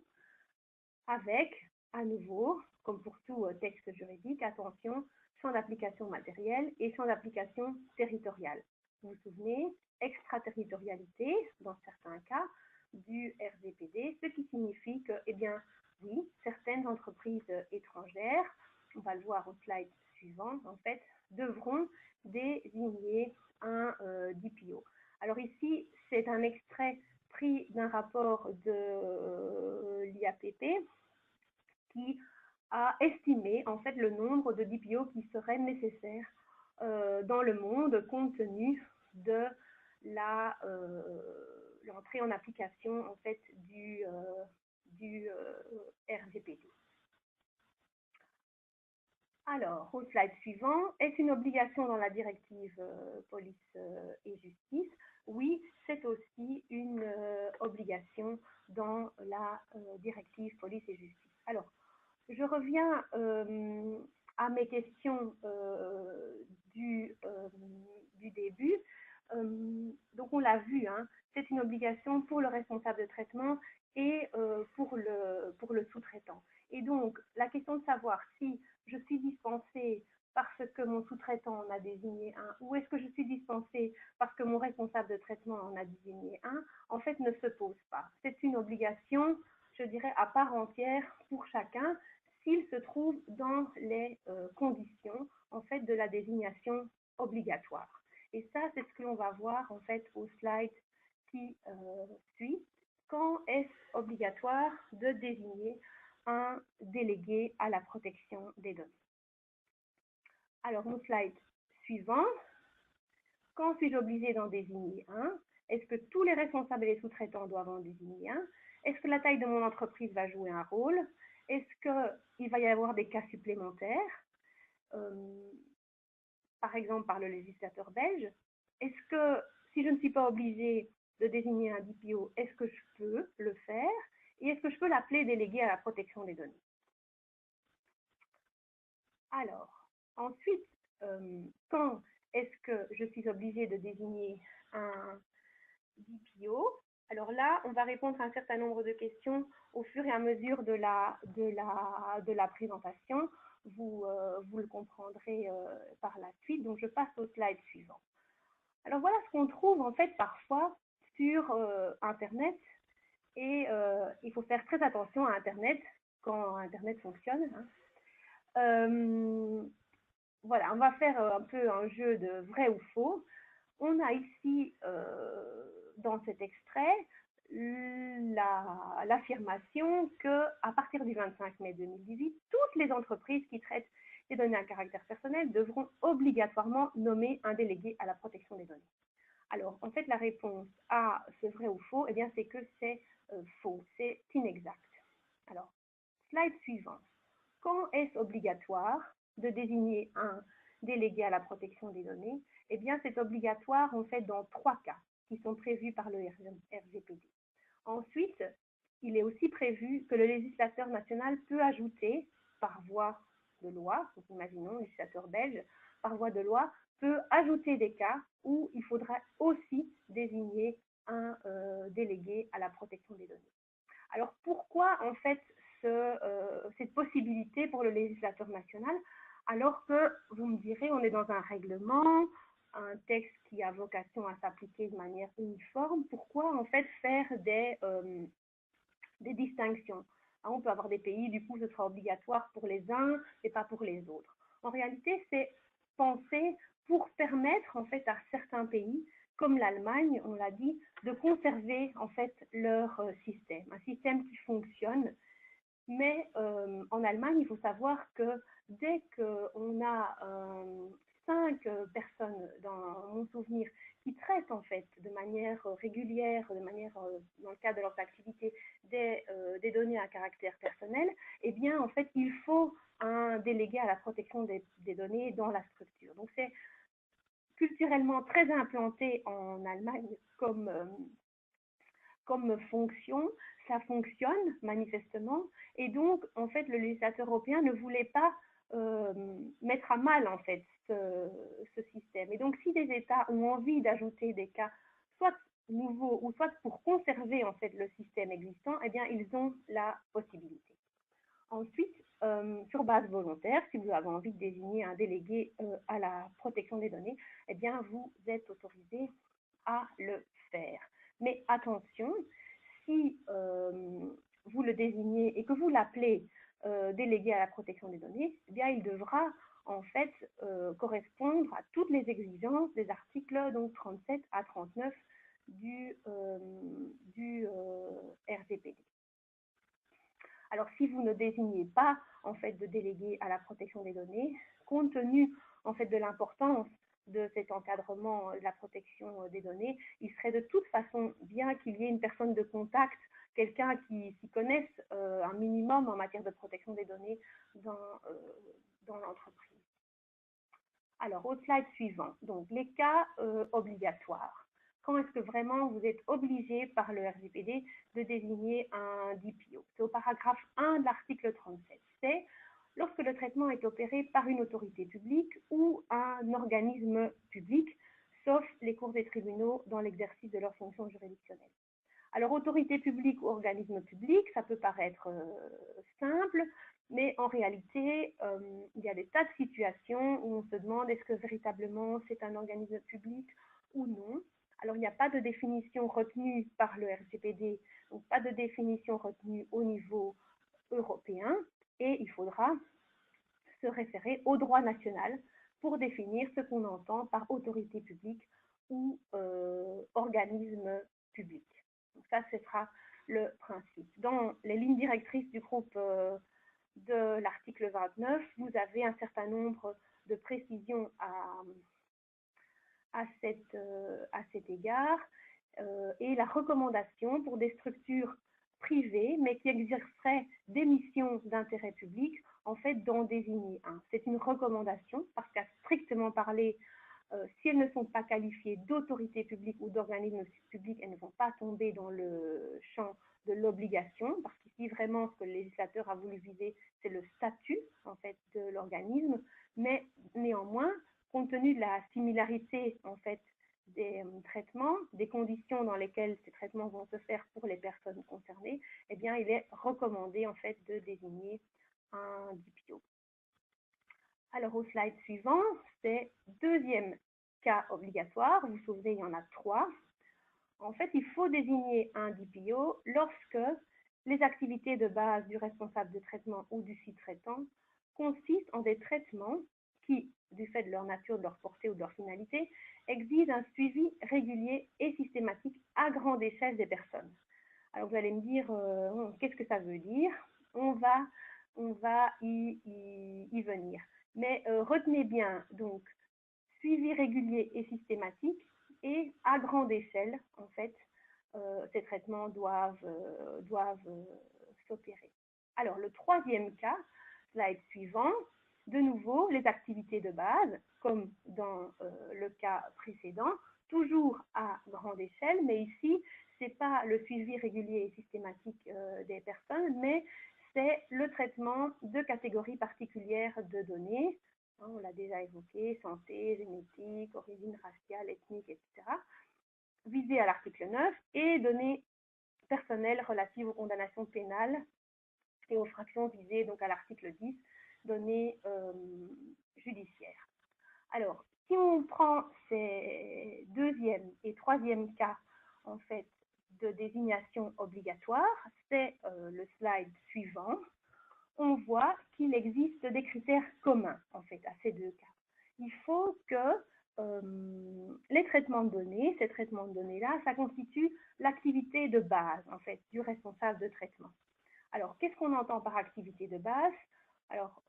[SPEAKER 3] avec, à nouveau, comme pour tout texte juridique, attention, champ d'application matériel et champ d'application territorial. Vous vous souvenez, extraterritorialité, dans certains cas, du RGPD, ce qui signifie que, eh bien, oui, certaines entreprises étrangères, on va le voir au slide suivant, en fait, devront désigner un DPO. Alors ici, c'est un extrait pris d'un rapport de l'IAPP qui a estimé en fait le nombre de DPO qui seraient nécessaires dans le monde compte tenu de l'entrée en application en fait du RGPD. Alors, au slide suivant, est-ce une obligation dans la directive police et justice? Oui, c'est aussi une obligation dans la directive police et justice. Alors, je reviens à mes questions du début. Donc, on l'a vu, hein, c'est une obligation pour le responsable de traitement et pour le sous-traitant. Et donc, la question de savoir si je suis dispensée parce que mon sous-traitant en a désigné un, ou est-ce que je suis dispensée parce que mon responsable de traitement en a désigné un, en fait, ne se pose pas. C'est une obligation, je dirais, à part entière pour chacun, s'il se trouve dans les conditions, en fait, de la désignation obligatoire. Et ça, c'est ce que l'on va voir en fait au slide qui suit. Quand est-ce obligatoire de désigner un délégué à la protection des données? Alors, mon slide suivant. Quand suis-je obligé d'en désigner un? Est-ce que tous les responsables et les sous-traitants doivent en désigner un? Est-ce que la taille de mon entreprise va jouer un rôle? Est-ce qu'il va y avoir des cas supplémentaires, par exemple par le législateur belge? Est-ce que si je ne suis pas obligée de désigner un DPO, est-ce que je peux le faire? Et est-ce que je peux l'appeler délégué à la protection des données? Alors, ensuite, quand est-ce que je suis obligée de désigner un DPO? Alors là, on va répondre à un certain nombre de questions au fur et à mesure de la présentation. Vous le comprendrez par la suite. Donc, je passe au slide suivant. Alors, voilà ce qu'on trouve en fait parfois sur Internet. Et il faut faire très attention à Internet quand Internet fonctionne. Voilà, on va faire un peu un jeu de vrai ou faux. On a ici, dans cet extrait, l'affirmation qu'à partir du 25 mai 2018, toutes les entreprises qui traitent des données à caractère personnel devront obligatoirement nommer un délégué à la protection des données. Alors, en fait, la réponse à ce vrai ou faux, eh bien, c'est que c'est faux, c'est inexact. Alors, slide suivant. Quand est-ce obligatoire de désigner un délégué à la protection des données? Eh bien, c'est obligatoire en fait dans 3 cas qui sont prévus par le RGPD. Ensuite, il est aussi prévu que le législateur national peut ajouter par voie de loi, donc imaginons le législateur belge, par voie de loi, peut ajouter des cas où il faudra aussi désigner un délégué à la protection des données. Alors pourquoi en fait cette possibilité pour le législateur national, alors que, vous me direz, on est dans un règlement, un texte qui a vocation à s'appliquer de manière uniforme, pourquoi en fait faire des distinctions? On peut avoir des pays, du coup ce sera obligatoire pour les uns et pas pour les autres. En réalité, c'est pensé pour permettre en fait à certains pays, comme l'Allemagne, on l'a dit, de conserver en fait leur système, un système qui fonctionne. Mais en Allemagne, il faut savoir que dès qu'on a 5 personnes, dans mon souvenir, qui traitent en fait de manière régulière, de manière, dans le cadre de leurs activités, des données à caractère personnel, eh bien en fait, il faut un délégué à la protection des données dans la structure. Donc c'est culturellement très implanté en Allemagne comme fonction, ça fonctionne manifestement, et donc en fait le législateur européen ne voulait pas mettre à mal en fait ce système. Et donc si des États ont envie d'ajouter des cas, soit nouveaux ou soit pour conserver en fait le système existant, eh bien ils ont la possibilité. Ensuite, sur base volontaire, si vous avez envie de désigner un délégué à la protection des données, eh bien vous êtes autorisé à le faire. Mais attention, si vous le désignez et que vous l'appelez délégué à la protection des données, eh bien, il devra en fait correspondre à toutes les exigences des articles donc 37 à 39 du RGPD. Alors, si vous ne désignez pas en fait de délégué à la protection des données, compte tenu en fait de l'importance de cet encadrement de la protection des données, il serait de toute façon bien qu'il y ait une personne de contact, quelqu'un qui s'y connaisse un minimum en matière de protection des données dans l'entreprise. Alors, au slide suivant, donc les cas obligatoires. Quand est-ce que vraiment vous êtes obligé par le RGPD de désigner un DPO? C'est au paragraphe 1 de l'article 37. C'est lorsque le traitement est opéré par une autorité publique ou un organisme public, sauf les cours des tribunaux dans l'exercice de leurs fonctions juridictionnelles. Alors, autorité publique ou organisme public, ça peut paraître simple, mais en réalité, il y a des tas de situations où on se demande est-ce que véritablement c'est un organisme public ou non. Alors, il n'y a pas de définition retenue par le RGPD, donc pas de définition retenue au niveau européen, et il faudra se référer au droit national pour définir ce qu'on entend par autorité publique ou organisme public. Donc ça, ce sera le principe. Dans les lignes directrices du groupe de l'article 29, vous avez un certain nombre de précisions à cet égard et la recommandation pour des structures privées mais qui exerceraient des missions d'intérêt public, en fait, d'en désigner un. C'est une recommandation parce qu'à strictement parler, si elles ne sont pas qualifiées d'autorité publique ou d'organisme public, elles ne vont pas tomber dans le champ de l'obligation, parce qu'ici, vraiment, ce que le législateur a voulu viser, c'est le statut, en fait, de l'organisme, mais néanmoins, compte tenu de la similarité, en fait, des traitements, des conditions dans lesquelles ces traitements vont se faire pour les personnes concernées, eh bien, il est recommandé, en fait, de désigner un DPO. Alors, au slide suivant, c'est deuxième cas obligatoire. Vous vous souvenez, il y en a 3. En fait, il faut désigner un DPO lorsque les activités de base du responsable de traitement ou du site traitant consistent en des traitements qui, du fait de leur nature, de leur portée ou de leur finalité, exigent un suivi régulier et systématique à grande échelle des personnes. Alors, vous allez me dire, qu'est-ce que ça veut dire? On va y venir. Mais retenez bien, donc, suivi régulier et systématique et à grande échelle, en fait, ces traitements doivent s'opérer. Alors, le troisième cas, slide suivant, de nouveau, les activités de base, comme dans le cas précédent, toujours à grande échelle, mais ici, ce n'est pas le suivi régulier et systématique des personnes, mais c'est le traitement de catégories particulières de données. On l'a déjà évoqué, santé, génétique, origine raciale, ethnique, etc., visées à l'article 9, et données personnelles relatives aux condamnations pénales et aux fractions visées donc à l'article 10, données judiciaires. Alors, si on prend ces deuxième et troisième cas, en fait, de désignation obligatoire, c'est le slide suivant. On voit qu'il existe des critères communs, en fait, à ces deux cas. Il faut que les traitements de données, ces traitements de données-là, ça constitue l'activité de base, en fait, du responsable de traitement. Alors, qu'est-ce qu'on entend par activité de base? Alors,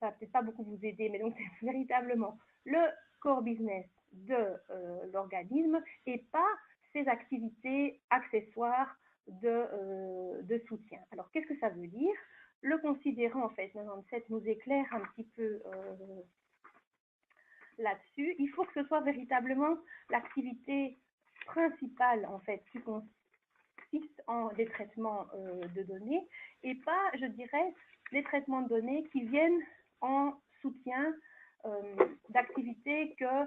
[SPEAKER 3] ça va peut-être pas beaucoup vous aider, mais donc c'est véritablement le core business de l'organisme et pas ses activités accessoires de soutien. Alors, qu'est-ce que ça veut dire? Le considérant, en fait, 97 nous éclaire un petit peu là-dessus. Il faut que ce soit véritablement l'activité principale, en fait, qui consiste en des traitements de données et pas, je dirais, des traitements de données qui viennent en soutien d'activités que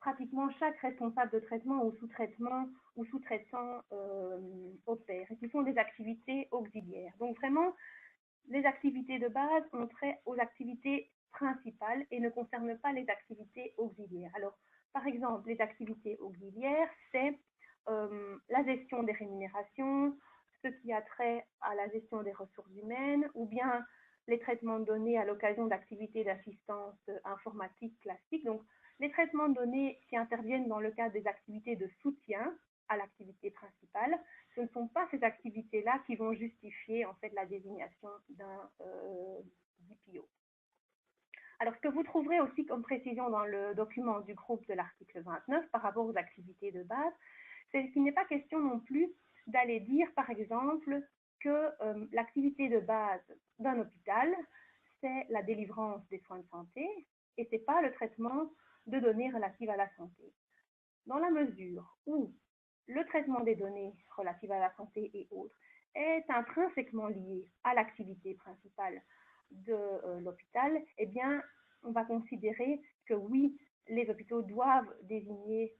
[SPEAKER 3] pratiquement chaque responsable de traitement ou sous-traitant opère et qui sont des activités auxiliaires. Donc vraiment, les activités de base ont trait aux activités principales et ne concernent pas les activités auxiliaires. Alors, par exemple, les activités auxiliaires, c'est la gestion des rémunérations, ce qui a trait à la gestion des ressources humaines, ou bien les traitements de données à l'occasion d'activités d'assistance informatique classique. Donc, les traitements de données qui interviennent dans le cadre des activités de soutien à l'activité principale, ce ne sont pas ces activités-là qui vont justifier en fait la désignation d'un DPO. Alors, ce que vous trouverez aussi comme précision dans le document du groupe de l'article 29 par rapport aux activités de base, c'est qu'il n'est pas question non plus d'aller dire, par exemple, que l'activité de base d'un hôpital, c'est la délivrance des soins de santé et ce n'est pas le traitement de données relatives à la santé. Dans la mesure où le traitement des données relatives à la santé et autres est intrinsèquement lié à l'activité principale de l'hôpital, eh bien, on va considérer que oui, les hôpitaux doivent désigner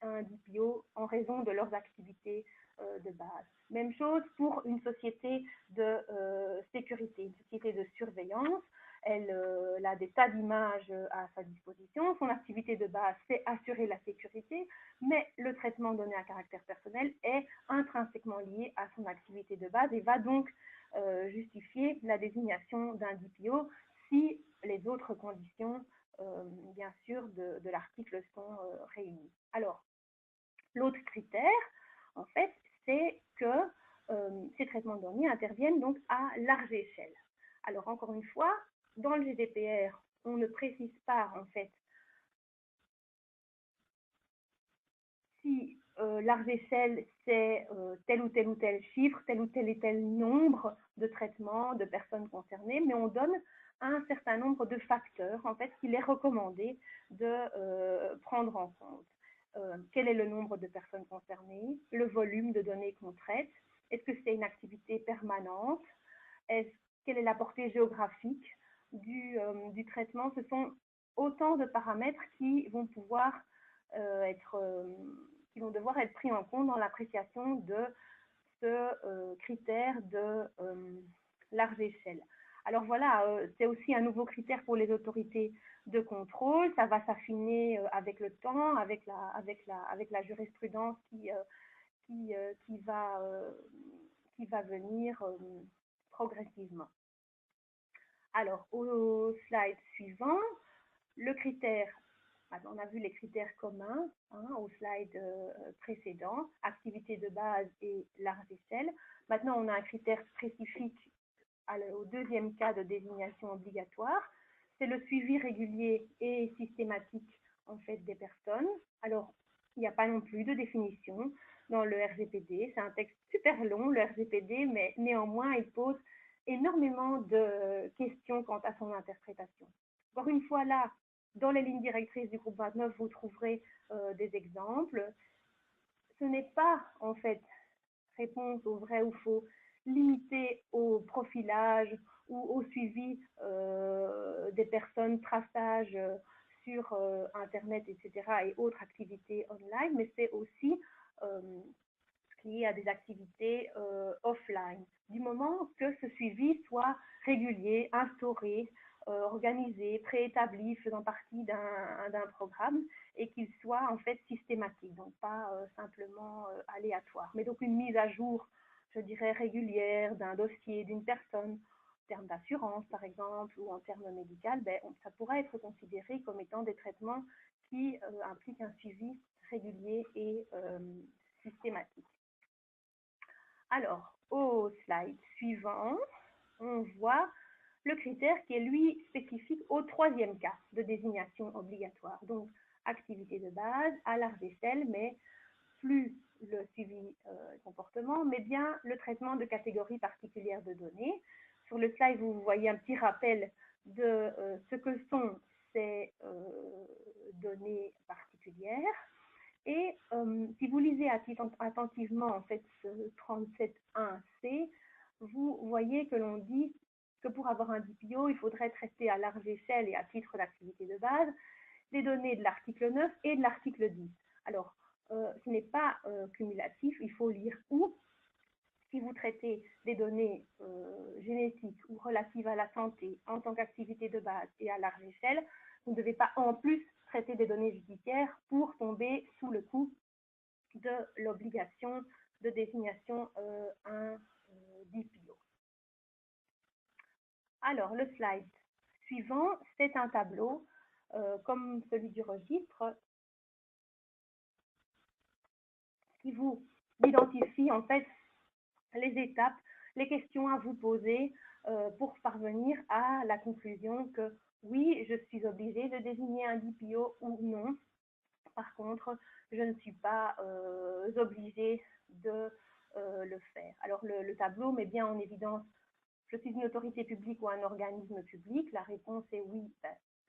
[SPEAKER 3] un DPO en raison de leurs activités de base. Même chose pour une société de sécurité, une société de surveillance. Elle a des tas d'images à sa disposition. Son activité de base, c'est assurer la sécurité, mais le traitement de données à caractère personnel est intrinsèquement lié à son activité de base et va donc justifier la désignation d'un DPO si les autres conditions, bien sûr, de l'article sont réunies. Alors, l'autre critère, en fait, c'est que ces traitements de données interviennent donc à large échelle. Alors, encore une fois, dans le GDPR, on ne précise pas, en fait, si large échelle, c'est tel ou tel chiffre, tel ou tel nombre de traitements de personnes concernées, mais on donne un certain nombre de facteurs, en fait, qu'il est recommandé de prendre en compte. Quel est le nombre de personnes concernées, le volume de données qu'on traite, est-ce que c'est une activité permanente, quelle est la portée géographique du traitement. Ce sont autant de paramètres qui vont pouvoir qui vont devoir être pris en compte dans l'appréciation de ce critère de large échelle. Alors voilà, c'est aussi un nouveau critère pour les autorités de contrôle. Ça va s'affiner avec le temps, avec la jurisprudence qui va venir progressivement. Alors, au slide suivant, le critère, on a vu les critères communs au slide précédent, activité de base et large échelle. Maintenant, on a un critère spécifique au deuxième cas de désignation obligatoire, c'est le suivi régulier et systématique en fait des personnes. Alors, il n'y a pas non plus de définition dans le RGPD. C'est un texte super long, le RGPD, mais néanmoins, il pose énormément de questions quant à son interprétation. Encore une fois, là, dans les lignes directrices du groupe 29, vous trouverez des exemples. Ce n'est pas, en fait, réponse au vrai ou faux, limité au profilage ou au suivi des personnes, traçage sur Internet, etc. et autres activités online, mais c'est aussi lié à des activités offline. Du moment que ce suivi soit régulier, instauré, organisé, préétabli, faisant partie d'un programme et qu'il soit en fait systématique, donc pas simplement aléatoire. Mais donc une mise à jour, je dirais, régulière d'un dossier, d'une personne, en termes d'assurance par exemple, ou en termes médicaux, ça pourrait être considéré comme étant des traitements qui impliquent un suivi régulier et systématique. Alors, au slide suivant, on voit le critère qui est, lui, spécifique au troisième cas de désignation obligatoire. Donc, activité de base à large échelle, mais plus le suivi comportement, mais bien le traitement de catégories particulières de données. Sur le slide, vous voyez un petit rappel de ce que sont ces données particulières. Et si vous lisez attentivement en fait ce 37.1c, vous voyez que l'on dit que pour avoir un DPO, il faudrait traiter à large échelle et à titre d'activité de base les données de l'article 9 et de l'article 10. Alors, ce n'est pas cumulatif, il faut lire où. Si vous traitez des données génétiques ou relatives à la santé en tant qu'activité de base et à large échelle, vous ne devez pas en plus traiter des données judiciaires pour tomber sous le coup de l'obligation de désignation un DPO. Alors, le slide suivant, c'est un tableau comme celui du registre qui vous identifie en fait les étapes, les questions à vous poser pour parvenir à la conclusion que oui, je suis obligée de désigner un DPO ou non. Par contre, je ne suis pas obligée de le faire. Alors, le tableau met bien en évidence, je suis une autorité publique ou un organisme public. La réponse est oui,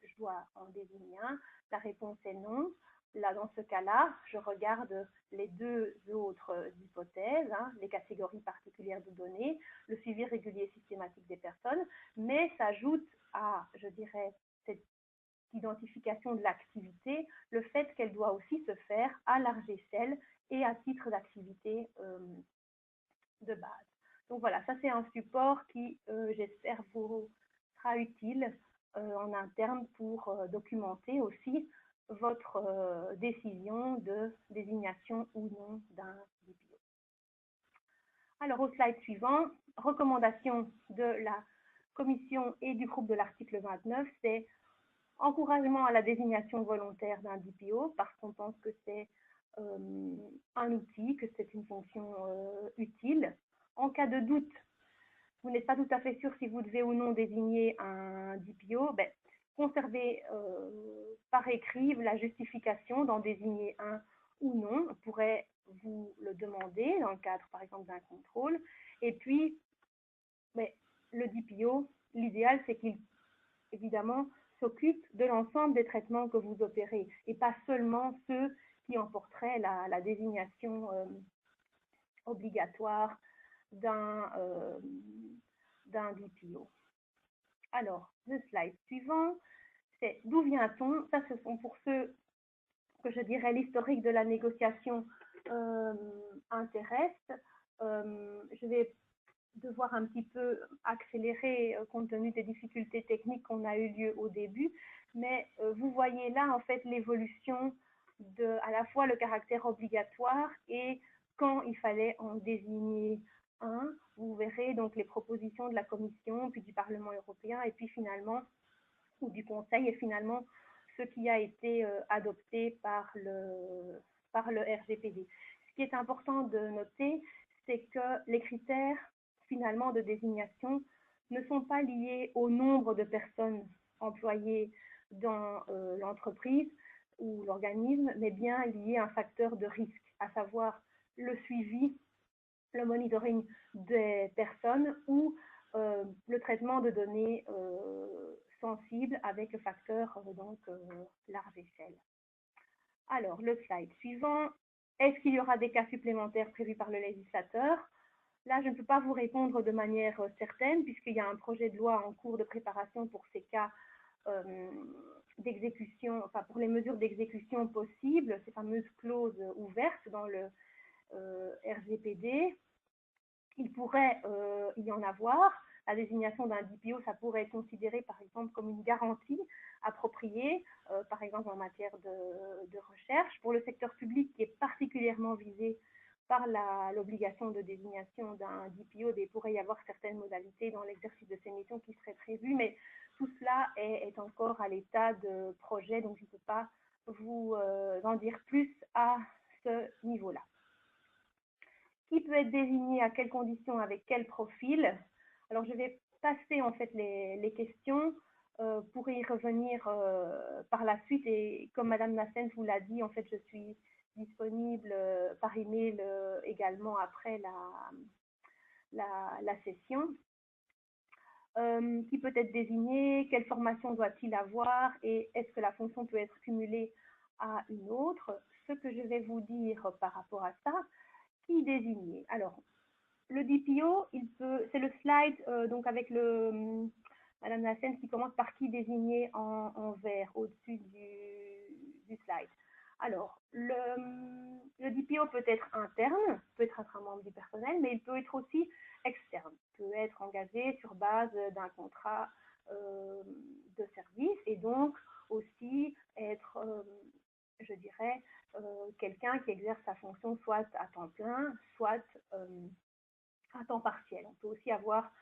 [SPEAKER 3] je dois en désigner un. La réponse est non. Là, dans ce cas-là, je regarde les deux autres hypothèses, les catégories particulières de données, le suivi régulier et systématique des personnes, mais s'ajoute à, je dirais, cette identification de l'activité, le fait qu'elle doit aussi se faire à large échelle et à titre d'activité de base. Donc voilà, ça c'est un support qui, j'espère, vous sera utile en interne pour documenter aussi votre décision de désignation ou non d'un DPO. Alors au slide suivant, recommandation de la Commission et du groupe de l'article 29, c'est encouragement à la désignation volontaire d'un DPO parce qu'on pense que c'est un outil, que c'est une fonction utile. En cas de doute, vous n'êtes pas tout à fait sûr si vous devez ou non désigner un DPO, ben, conservez par écrit la justification d'en désigner un ou non. On pourrait vous le demander dans le cadre, par exemple, d'un contrôle. Et puis, ben, le DPO, l'idéal, c'est qu'il, évidemment, s'occupe de l'ensemble des traitements que vous opérez et pas seulement ceux qui emporteraient la désignation obligatoire d'un DPO. Alors, le slide suivant, c'est d'où vient-on? Ça, ce sont pour ceux que je dirais l'historique de la négociation intéresse. Je vais devoir un petit peu accélérer compte tenu des difficultés techniques qu'on a eu lieu au début, mais vous voyez là en fait l'évolution de à la fois le caractère obligatoire et quand il fallait en désigner un. Vous verrez donc les propositions de la Commission, puis du Parlement européen, et puis finalement, ou du Conseil, et finalement ce qui a été adopté par le RGPD. Ce qui est important de noter, c'est que les critères finalement de désignation ne sont pas liés au nombre de personnes employées dans l'entreprise ou l'organisme, mais bien liés à un facteur de risque, à savoir le suivi, le monitoring des personnes ou le traitement de données sensibles avec le facteur large échelle. Alors, le slide suivant. Est-ce qu'il y aura des cas supplémentaires prévus par le législateur? Là, je ne peux pas vous répondre de manière certaine, puisqu'il y a un projet de loi en cours de préparation pour ces cas d'exécution, enfin pour les mesures d'exécution possibles, ces fameuses clauses ouvertes dans le RGPD. Il pourrait y en avoir. La désignation d'un DPO, ça pourrait être considéré par exemple comme une garantie appropriée, par exemple en matière de recherche. Pour le secteur public qui est particulièrement visé par l'obligation de désignation d'un DPO, il pourrait y avoir certaines modalités dans l'exercice de ces missions qui seraient prévues, mais tout cela est encore à l'état de projet, donc je ne peux pas vous en dire plus à ce niveau-là. Qui peut être désigné, à quelles conditions, avec quel profil? Alors, je vais passer en fait les questions pour y revenir par la suite. Et comme Madame Nassens vous l'a dit, en fait, je suis disponible par email également après la session. Qui peut être désigné? Quelle formation doit-il avoir? Et est-ce que la fonction peut être cumulée à une autre? Ce que je vais vous dire par rapport à ça, qui désigner? Alors, le DPO, c'est le slide donc avec Madame Nassens qui commence par qui désigner en vert au-dessus du slide. Alors, le DPO peut être interne, peut être un membre du personnel, mais il peut être aussi externe, peut être engagé sur base d'un contrat de service et donc aussi être, je dirais, quelqu'un qui exerce sa fonction soit à temps plein, soit à temps partiel. On peut aussi avoir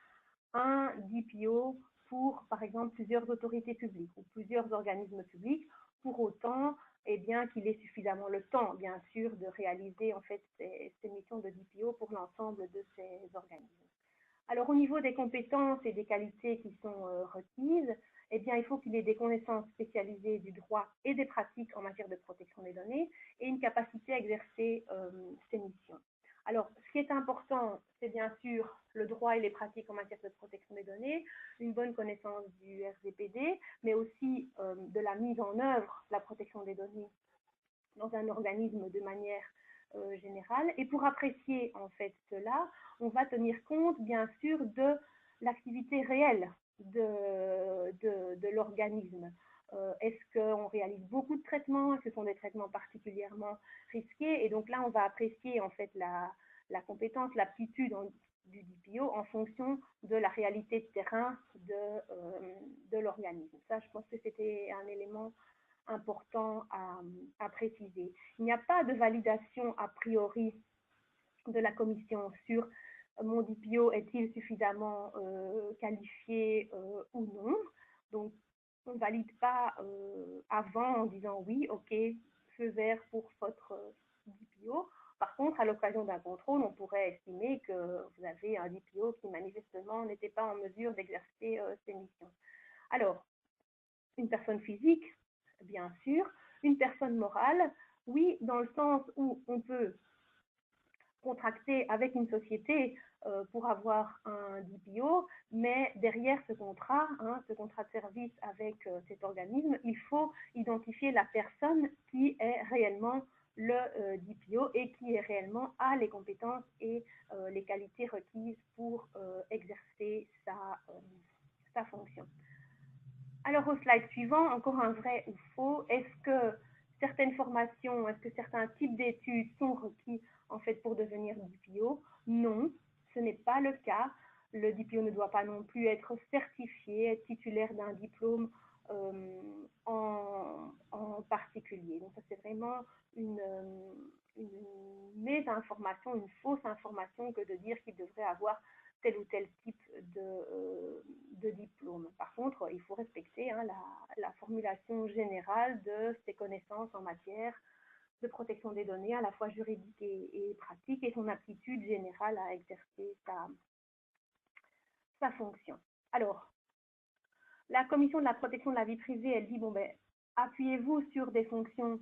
[SPEAKER 3] un DPO pour, par exemple, plusieurs autorités publiques ou plusieurs organismes publics, pour autant qu'il ait suffisamment le temps, bien sûr, de réaliser en fait ces missions de DPO pour l'ensemble de ces organismes. Alors, au niveau des compétences et des qualités qui sont requises, il faut qu'il ait des connaissances spécialisées du droit et des pratiques en matière de protection des données et une capacité à exercer ces missions. Alors, ce qui est important, c'est bien sûr le droit et les pratiques en matière de protection des données, une bonne connaissance du RGPD, mais aussi de la mise en œuvre de la protection des données dans un organisme de manière générale. Et pour apprécier en fait cela, on va tenir compte bien sûr de l'activité réelle de l'organisme. Est-ce qu'on réalise beaucoup de traitements? Est-ce que ce sont des traitements particulièrement risqués? Et donc là, on va apprécier en fait la compétence, l'aptitude du DPO en fonction de la réalité de terrain de l'organisme. Ça, je pense que c'était un élément important à préciser. Il n'y a pas de validation a priori de la Commission sur mon DPO DPO est-il suffisamment qualifié ou non. Donc, on ne valide pas avant en disant oui, ok, feu vert pour votre DPO. Par contre, à l'occasion d'un contrôle, on pourrait estimer que vous avez un DPO qui manifestement n'était pas en mesure d'exercer ses missions. Alors, une personne physique, bien sûr. Une personne morale, oui, dans le sens où on peut contracter avec une société pour avoir un DPO, mais derrière ce contrat, ce contrat de service avec cet organisme, il faut identifier la personne qui est réellement le DPO et qui est réellement a les compétences et les qualités requises pour exercer sa fonction. Alors au slide suivant, encore un vrai ou faux. Est-ce que certaines formations, est-ce que certains types d'études sont requis en fait pour devenir DPO? Non, ce n'est pas le cas. Le DPO ne doit pas non plus être certifié, être titulaire d'un diplôme en particulier. Donc ça c'est vraiment une mésinformation, une fausse information que de dire qu'il devrait avoir tel ou tel type de diplôme. Par contre, il faut respecter la formulation générale de ses connaissances en matière de protection des données, à la fois juridique et pratique, et son aptitude générale à exercer sa fonction. Alors, la Commission de la protection de la vie privée, elle dit, bon ben, appuyez-vous sur des fonctions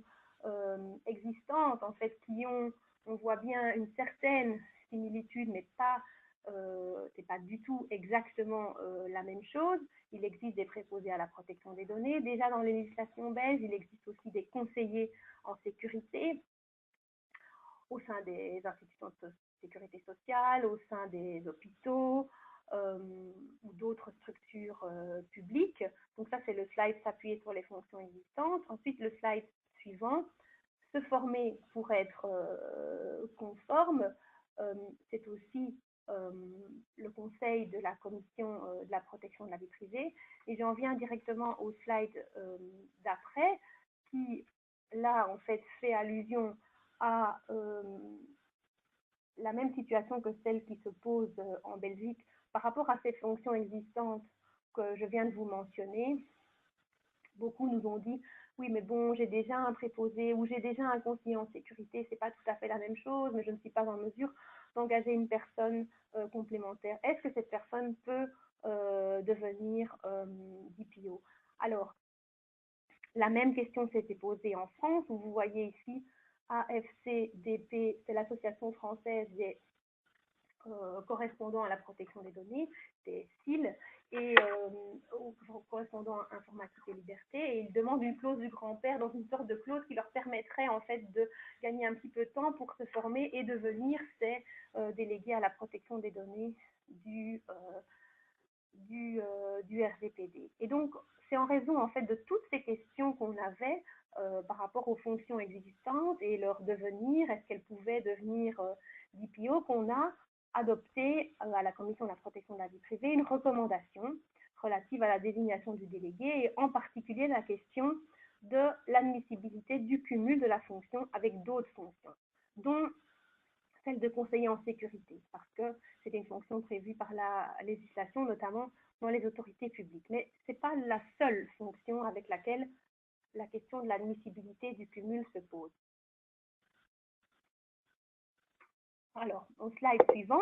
[SPEAKER 3] existantes, en fait, qui ont, on voit bien une certaine similitude, mais pas c'est pas du tout exactement la même chose. Il existe des préposés à la protection des données. Déjà dans les législations belges, il existe aussi des conseillers en sécurité au sein des institutions de sécurité sociale, au sein des hôpitaux ou d'autres structures publiques. Donc ça, c'est le slide s'appuyer sur les fonctions existantes. Ensuite, le slide suivant, se former pour être conforme, c'est aussi le conseil de la commission de la protection de la vie privée. Et j'en viens directement au slide d'après, qui là en fait fait allusion à la même situation que celle qui se pose en Belgique par rapport à ces fonctions existantes que je viens de vous mentionner. Beaucoup nous ont dit oui, mais bon, j'ai déjà un préposé ou j'ai déjà un conseiller en sécurité, c'est pas tout à fait la même chose, mais je ne suis pas en mesure d'engager une personne complémentaire. Est-ce que cette personne peut devenir DPO? Alors, la même question s'était posée en France, où vous voyez ici AFCDP, c'est l'association française des correspondant à la protection des données, des SIL, et correspondant à informatique et liberté, et ils demandent une clause du grand-père, donc une sorte de clause qui leur permettrait en fait de gagner un petit peu de temps pour se former et devenir ces délégués à la protection des données du RGPD. Et donc, c'est en raison en fait de toutes ces questions qu'on avait par rapport aux fonctions existantes et leur devenir, est-ce qu'elles pouvaient devenir DPO, qu'on a adopté à la Commission de la protection de la vie privée une recommandation relative à la désignation du délégué et en particulier la question de l'admissibilité du cumul de la fonction avec d'autres fonctions, dont celle de conseiller en sécurité, parce que c'est une fonction prévue par la législation, notamment dans les autorités publiques. Mais ce n'est pas la seule fonction avec laquelle la question de l'admissibilité du cumul se pose. Alors, au slide suivant,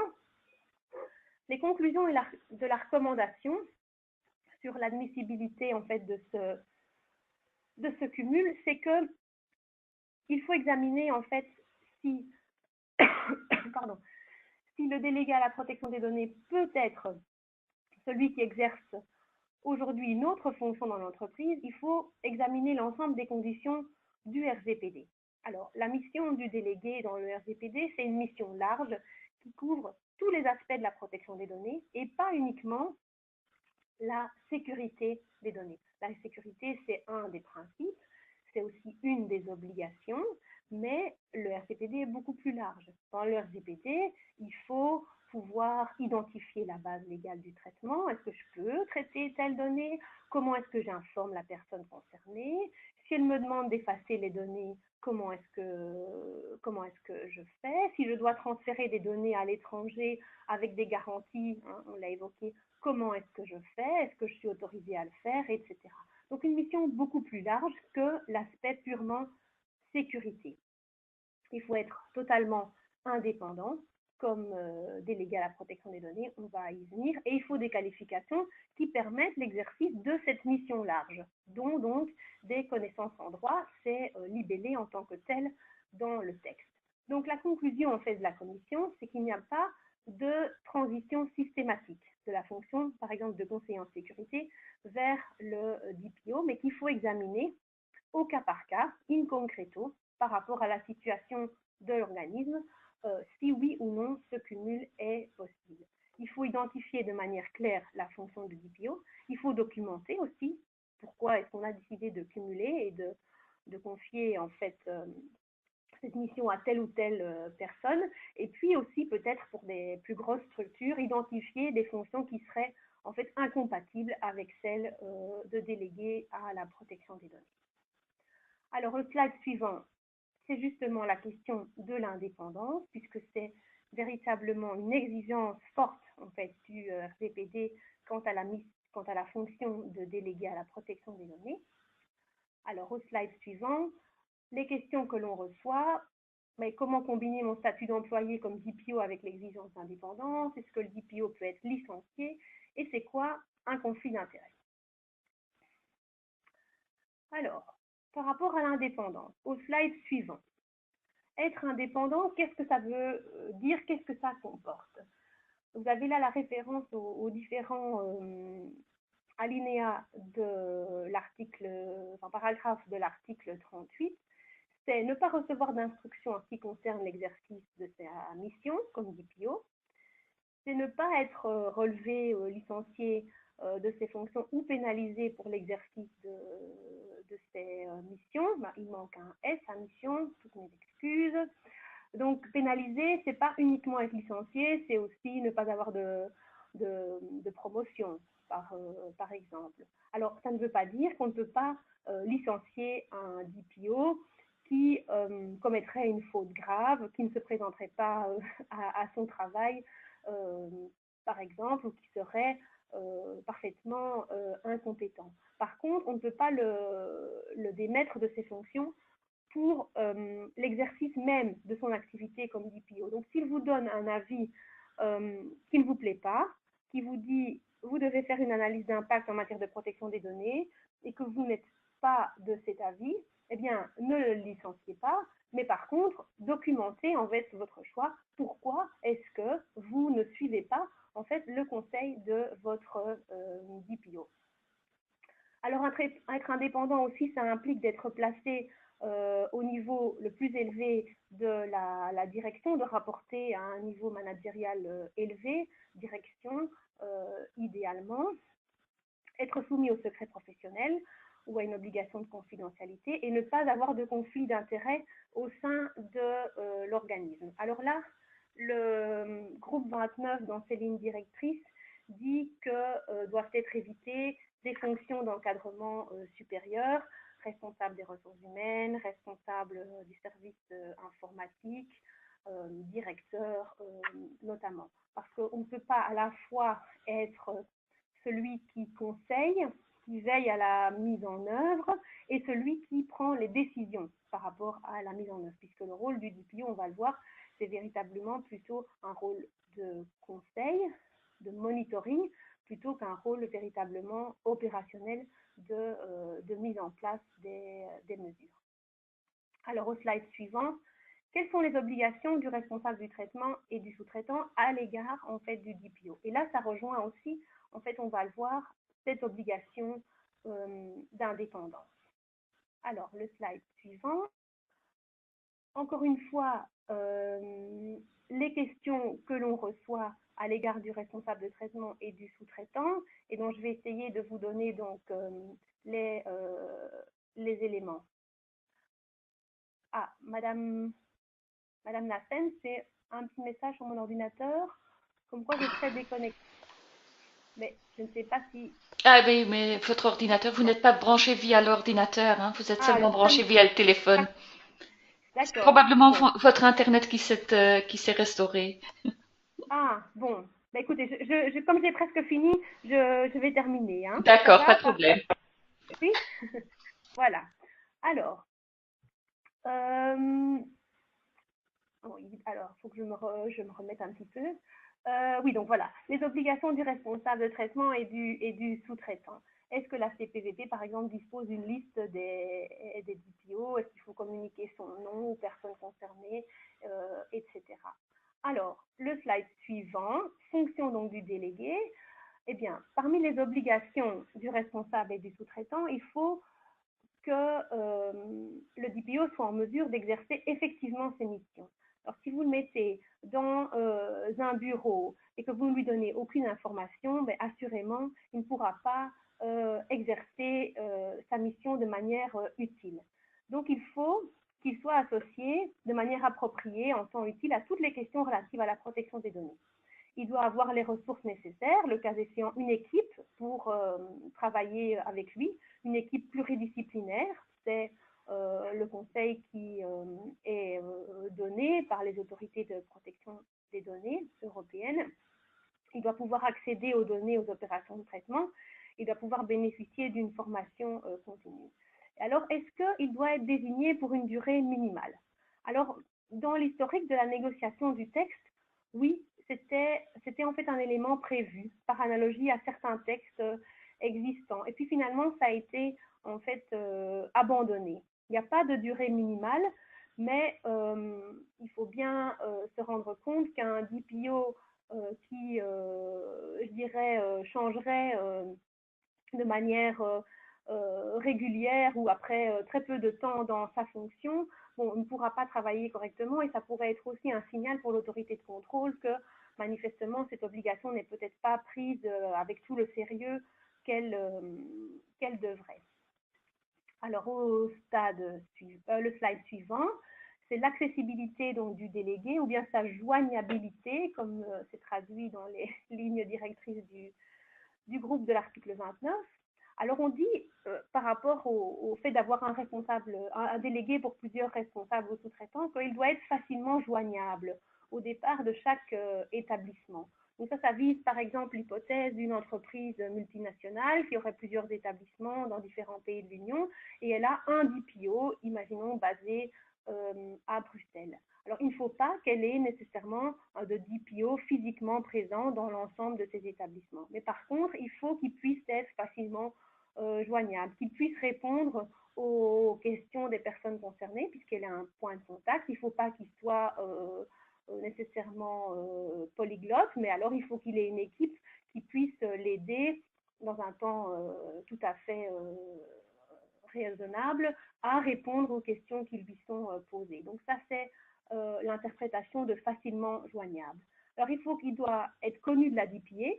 [SPEAKER 3] les conclusions de la recommandation sur l'admissibilité en fait de ce cumul, c'est que il faut examiner en fait si si le délégué à la protection des données peut être celui qui exerce aujourd'hui une autre fonction dans l'entreprise, il faut examiner l'ensemble des conditions du RGPD. Alors, la mission du délégué dans le RGPD, c'est une mission large qui couvre tous les aspects de la protection des données et pas uniquement la sécurité des données. La sécurité, c'est un des principes, c'est aussi une des obligations, mais le RGPD est beaucoup plus large. Dans le RGPD, il faut pouvoir identifier la base légale du traitement. Est-ce que je peux traiter telle donnée? Comment est-ce que j'informe la personne concernée? Si elle me demande d'effacer les données, comment est-ce que je fais? Si je dois transférer des données à l'étranger avec des garanties, hein, on l'a évoqué, comment est-ce que je fais? Est-ce que je suis autorisée à le faire, etc. Donc une mission beaucoup plus large que l'aspect purement sécurité. Il faut être totalement indépendant comme délégué à la protection des données, on va y venir, et il faut des qualifications qui permettent l'exercice de cette mission large, dont donc des connaissances en droit, c'est libellé en tant que tel dans le texte. Donc la conclusion en fait de la commission, c'est qu'il n'y a pas de transition systématique de la fonction, par exemple, de conseiller en sécurité vers le DPO, mais qu'il faut examiner au cas par cas, in concreto, par rapport à la situation de l'organisme, si oui ou non ce cumul est possible. Il faut identifier de manière claire la fonction de DPO. Il faut documenter aussi pourquoi est-ce qu'on a décidé de cumuler et de confier en fait cette mission à telle ou telle personne. Et puis aussi peut-être pour des plus grosses structures, identifier des fonctions qui seraient en fait incompatibles avec celles de délégués à la protection des données. Alors, le slide suivant, c'est justement la question de l'indépendance, puisque c'est véritablement une exigence forte en fait, du RGPD quant à la fonction de délégué à la protection des données. Alors, au slide suivant, les questions que l'on reçoit, mais comment combiner mon statut d'employé comme DPO avec l'exigence d'indépendance? Est-ce que le DPO peut être licencié? Et c'est quoi un conflit d'intérêts? Alors, par rapport à l'indépendance, au slide suivant, être indépendant, qu'est-ce que ça veut dire? Qu'est-ce que ça comporte? Vous avez là la référence aux différents alinéas de l'article, enfin paragraphe de l'article 38. C'est ne pas recevoir d'instructions en ce qui concerne l'exercice de sa mission comme DPO. C'est ne pas être relevé, licencié de ses fonctions ou pénalisé pour l'exercice de ses missions. Ben, il manque un S à mission, toutes mes excuses. Donc pénaliser, c'est pas uniquement être licencié, c'est aussi ne pas avoir de promotion, par exemple. Alors ça ne veut pas dire qu'on ne peut pas licencier un DPO qui commettrait une faute grave, qui ne se présenterait pas à son travail, par exemple, ou qui serait parfaitement incompétent. Par contre, on ne peut pas le démettre de ses fonctions pour l'exercice même de son activité comme DPO. Donc, s'il vous donne un avis qui ne vous plaît pas, qui vous dit vous devez faire une analyse d'impact en matière de protection des données et que vous n'êtes pas de cet avis, eh bien, ne le licenciez pas, mais par contre, documentez en fait votre choix. Pourquoi est-ce que vous ne suivez pas en fait le conseil de votre DPO? Alors, être indépendant aussi, ça implique d'être placé au niveau le plus élevé de la direction, de rapporter à un niveau managérial élevé, direction idéalement, être soumis au secret professionnel ou à une obligation de confidentialité et ne pas avoir de conflit d'intérêts au sein de l'organisme. Alors là, le groupe 29 dans ses lignes directrices dit que doivent être évitées des fonctions d'encadrement supérieur, responsable des ressources humaines, responsable du service informatique, directeur notamment. Parce qu'on ne peut pas à la fois être celui qui conseille, qui veille à la mise en œuvre, et celui qui prend les décisions par rapport à la mise en œuvre, puisque le rôle du DPO, on va le voir, c'est véritablement plutôt un rôle de conseil, de monitoring, plutôt qu'un rôle véritablement opérationnel de mise en place des mesures. Alors au slide suivant, quelles sont les obligations du responsable du traitement et du sous-traitant à l'égard en fait du DPO? Et là, ça rejoint aussi, en fait, on va le voir, cette obligation d'indépendance. Alors, le slide suivant. Encore une fois, les questions que l'on reçoit à l'égard du responsable de traitement et du sous-traitant, et dont je vais essayer de vous donner donc les éléments. Ah, Madame Nassen, c'est un petit message sur mon ordinateur, comme quoi je serais déconnectée. Mais je ne sais pas si...
[SPEAKER 1] Ah oui, mais votre ordinateur, vous n'êtes pas branché via l'ordinateur, hein, vous êtes seulement branché via le téléphone. C'est
[SPEAKER 3] D'accord.
[SPEAKER 1] probablement
[SPEAKER 3] Bon.
[SPEAKER 1] votre Internet qui s'est restauré.
[SPEAKER 3] Ah, bon. Bah, écoutez, comme j'ai presque fini, je vais terminer, hein. Ça
[SPEAKER 1] D'accord, pas
[SPEAKER 3] va?
[SPEAKER 1] de problème.
[SPEAKER 3] Oui. Voilà. Alors, euh, oui, alors, il faut que je me remette un petit peu. Oui, donc voilà, les obligations du responsable de traitement et du sous-traitant. Est-ce que la CPVP, par exemple, dispose d'une liste des DPO? Est-ce qu'il faut communiquer son nom aux personnes concernées, etc. Alors, le slide suivant, fonction donc du délégué. Eh bien, parmi les obligations du responsable et du sous-traitant, il faut que le DPO soit en mesure d'exercer effectivement ses missions. Alors, si vous le mettez dans un bureau et que vous ne lui donnez aucune information, ben, assurément, il ne pourra pas exercer sa mission de manière utile. Donc, il faut qu'il soit associé de manière appropriée, en temps utile, à toutes les questions relatives à la protection des données. Il doit avoir les ressources nécessaires, le cas échéant une équipe pour travailler avec lui, une équipe pluridisciplinaire. C'est le conseil qui est donné par les autorités de protection des données européennes. Il doit pouvoir accéder aux données, aux opérations de traitement. Il doit pouvoir bénéficier d'une formation continue. Alors, est-ce qu'il doit être désigné pour une durée minimale? Alors, dans l'historique de la négociation du texte, oui, c'était en fait un élément prévu par analogie à certains textes existants. Et puis finalement, ça a été en fait abandonné. Il n'y a pas de durée minimale, mais il faut bien se rendre compte qu'un DPO qui, je dirais, changerait de manière régulière ou après très peu de temps dans sa fonction, bon, on ne pourra pas travailler correctement et ça pourrait être aussi un signal pour l'autorité de contrôle que manifestement cette obligation n'est peut-être pas prise avec tout le sérieux qu'elle devrait. Alors au le slide suivant, c'est l'accessibilité donc du délégué ou bien sa joignabilité, comme c'est traduit dans les lignes directrices du groupe de l'article 29. Alors on dit par rapport au fait d'avoir un délégué pour plusieurs responsables ou sous-traitants, qu'il doit être facilement joignable au départ de chaque établissement. Donc ça vise par exemple l'hypothèse d'une entreprise multinationale qui aurait plusieurs établissements dans différents pays de l'Union et elle a un DPO, imaginons basé à Bruxelles. Alors, il ne faut pas qu'elle ait nécessairement de DPO physiquement présent dans l'ensemble de ces établissements. Mais par contre, il faut qu'il puisse être facilement joignable, qu'il puisse répondre aux questions des personnes concernées, puisqu'elle a un point de contact. Il ne faut pas qu'il soit nécessairement polyglotte, mais alors il faut qu'il ait une équipe qui puisse l'aider dans un temps tout à fait raisonnable à répondre aux questions qui lui sont posées. Donc ça, c'est l'interprétation de facilement joignable. Alors, il faut qu'il doit être connu de la DPA.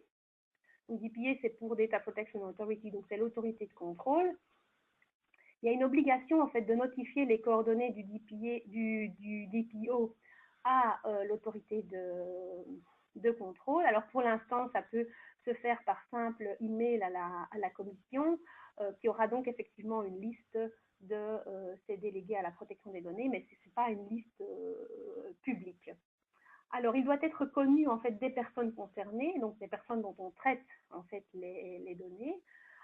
[SPEAKER 3] Donc, DPA, c'est pour Data Protection Authority, donc c'est l'autorité de contrôle. Il y a une obligation, en fait, de notifier les coordonnées du DPO à l'autorité de contrôle. Alors, pour l'instant, ça peut se faire par simple email à la commission, qui aura donc effectivement une liste de ces délégués à la protection des données, mais ce n'est pas une liste publique. Alors, il doit être connu en fait des personnes concernées, donc des personnes dont on traite en fait les données.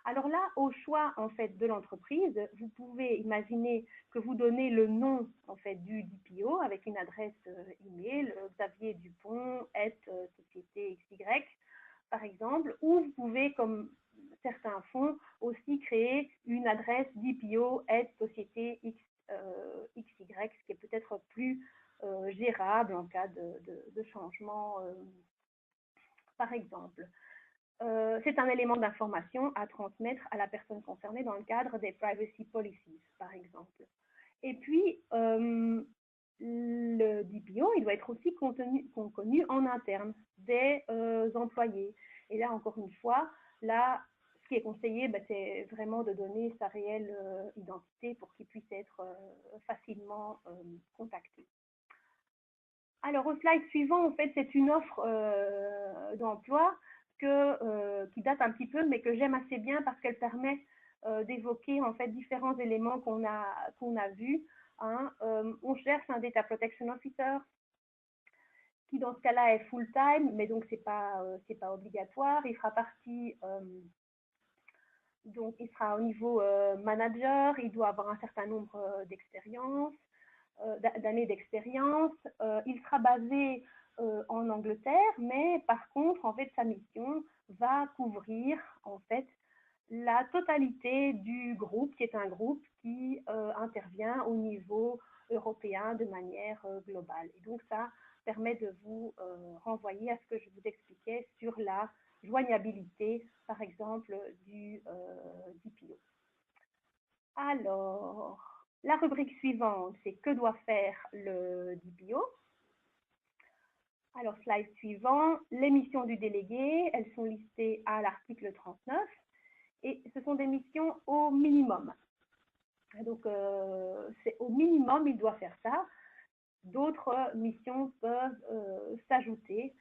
[SPEAKER 3] Alors là, au choix en fait de l'entreprise, vous pouvez imaginer que vous donnez le nom en fait du DPO avec une adresse email, Xavier Dupont @société XY par exemple, ou vous pouvez, comme certains font, aussi créer une adresse DPO société XY, ce qui est peut-être plus gérable en cas de changement, par exemple. C'est un élément d'information à transmettre à la personne concernée dans le cadre des privacy policies, par exemple. Et puis, le DPO, il doit être aussi connu en interne des employés. Et là, encore une fois, là, ce qui est conseillé, c'est vraiment de donner sa réelle identité pour qu'il puisse être facilement contacté. Alors, au slide suivant, en fait, c'est une offre d'emploi qui date un petit peu, mais que j'aime assez bien parce qu'elle permet d'évoquer en fait différents éléments qu'on a vus. hein. On cherche un Data Protection Officer qui dans ce cas-là est full-time, mais donc c'est pas obligatoire. Il fera partie, donc il sera au niveau manager, il doit avoir un certain nombre d'années d'expérience. Il sera basé en Angleterre, mais par contre, en fait, sa mission va couvrir en fait la totalité du groupe, qui est un groupe qui intervient au niveau européen de manière globale. Et donc ça permet de vous renvoyer à ce que je vous expliquais sur la joignabilité, par exemple, du DPO. Alors, la rubrique suivante, c'est que doit faire le DPO. Alors, slide suivant, les missions du délégué, elles sont listées à l'article 39 et ce sont des missions au minimum. Donc, c'est au minimum, il doit faire ça. D'autres missions peuvent s'ajouter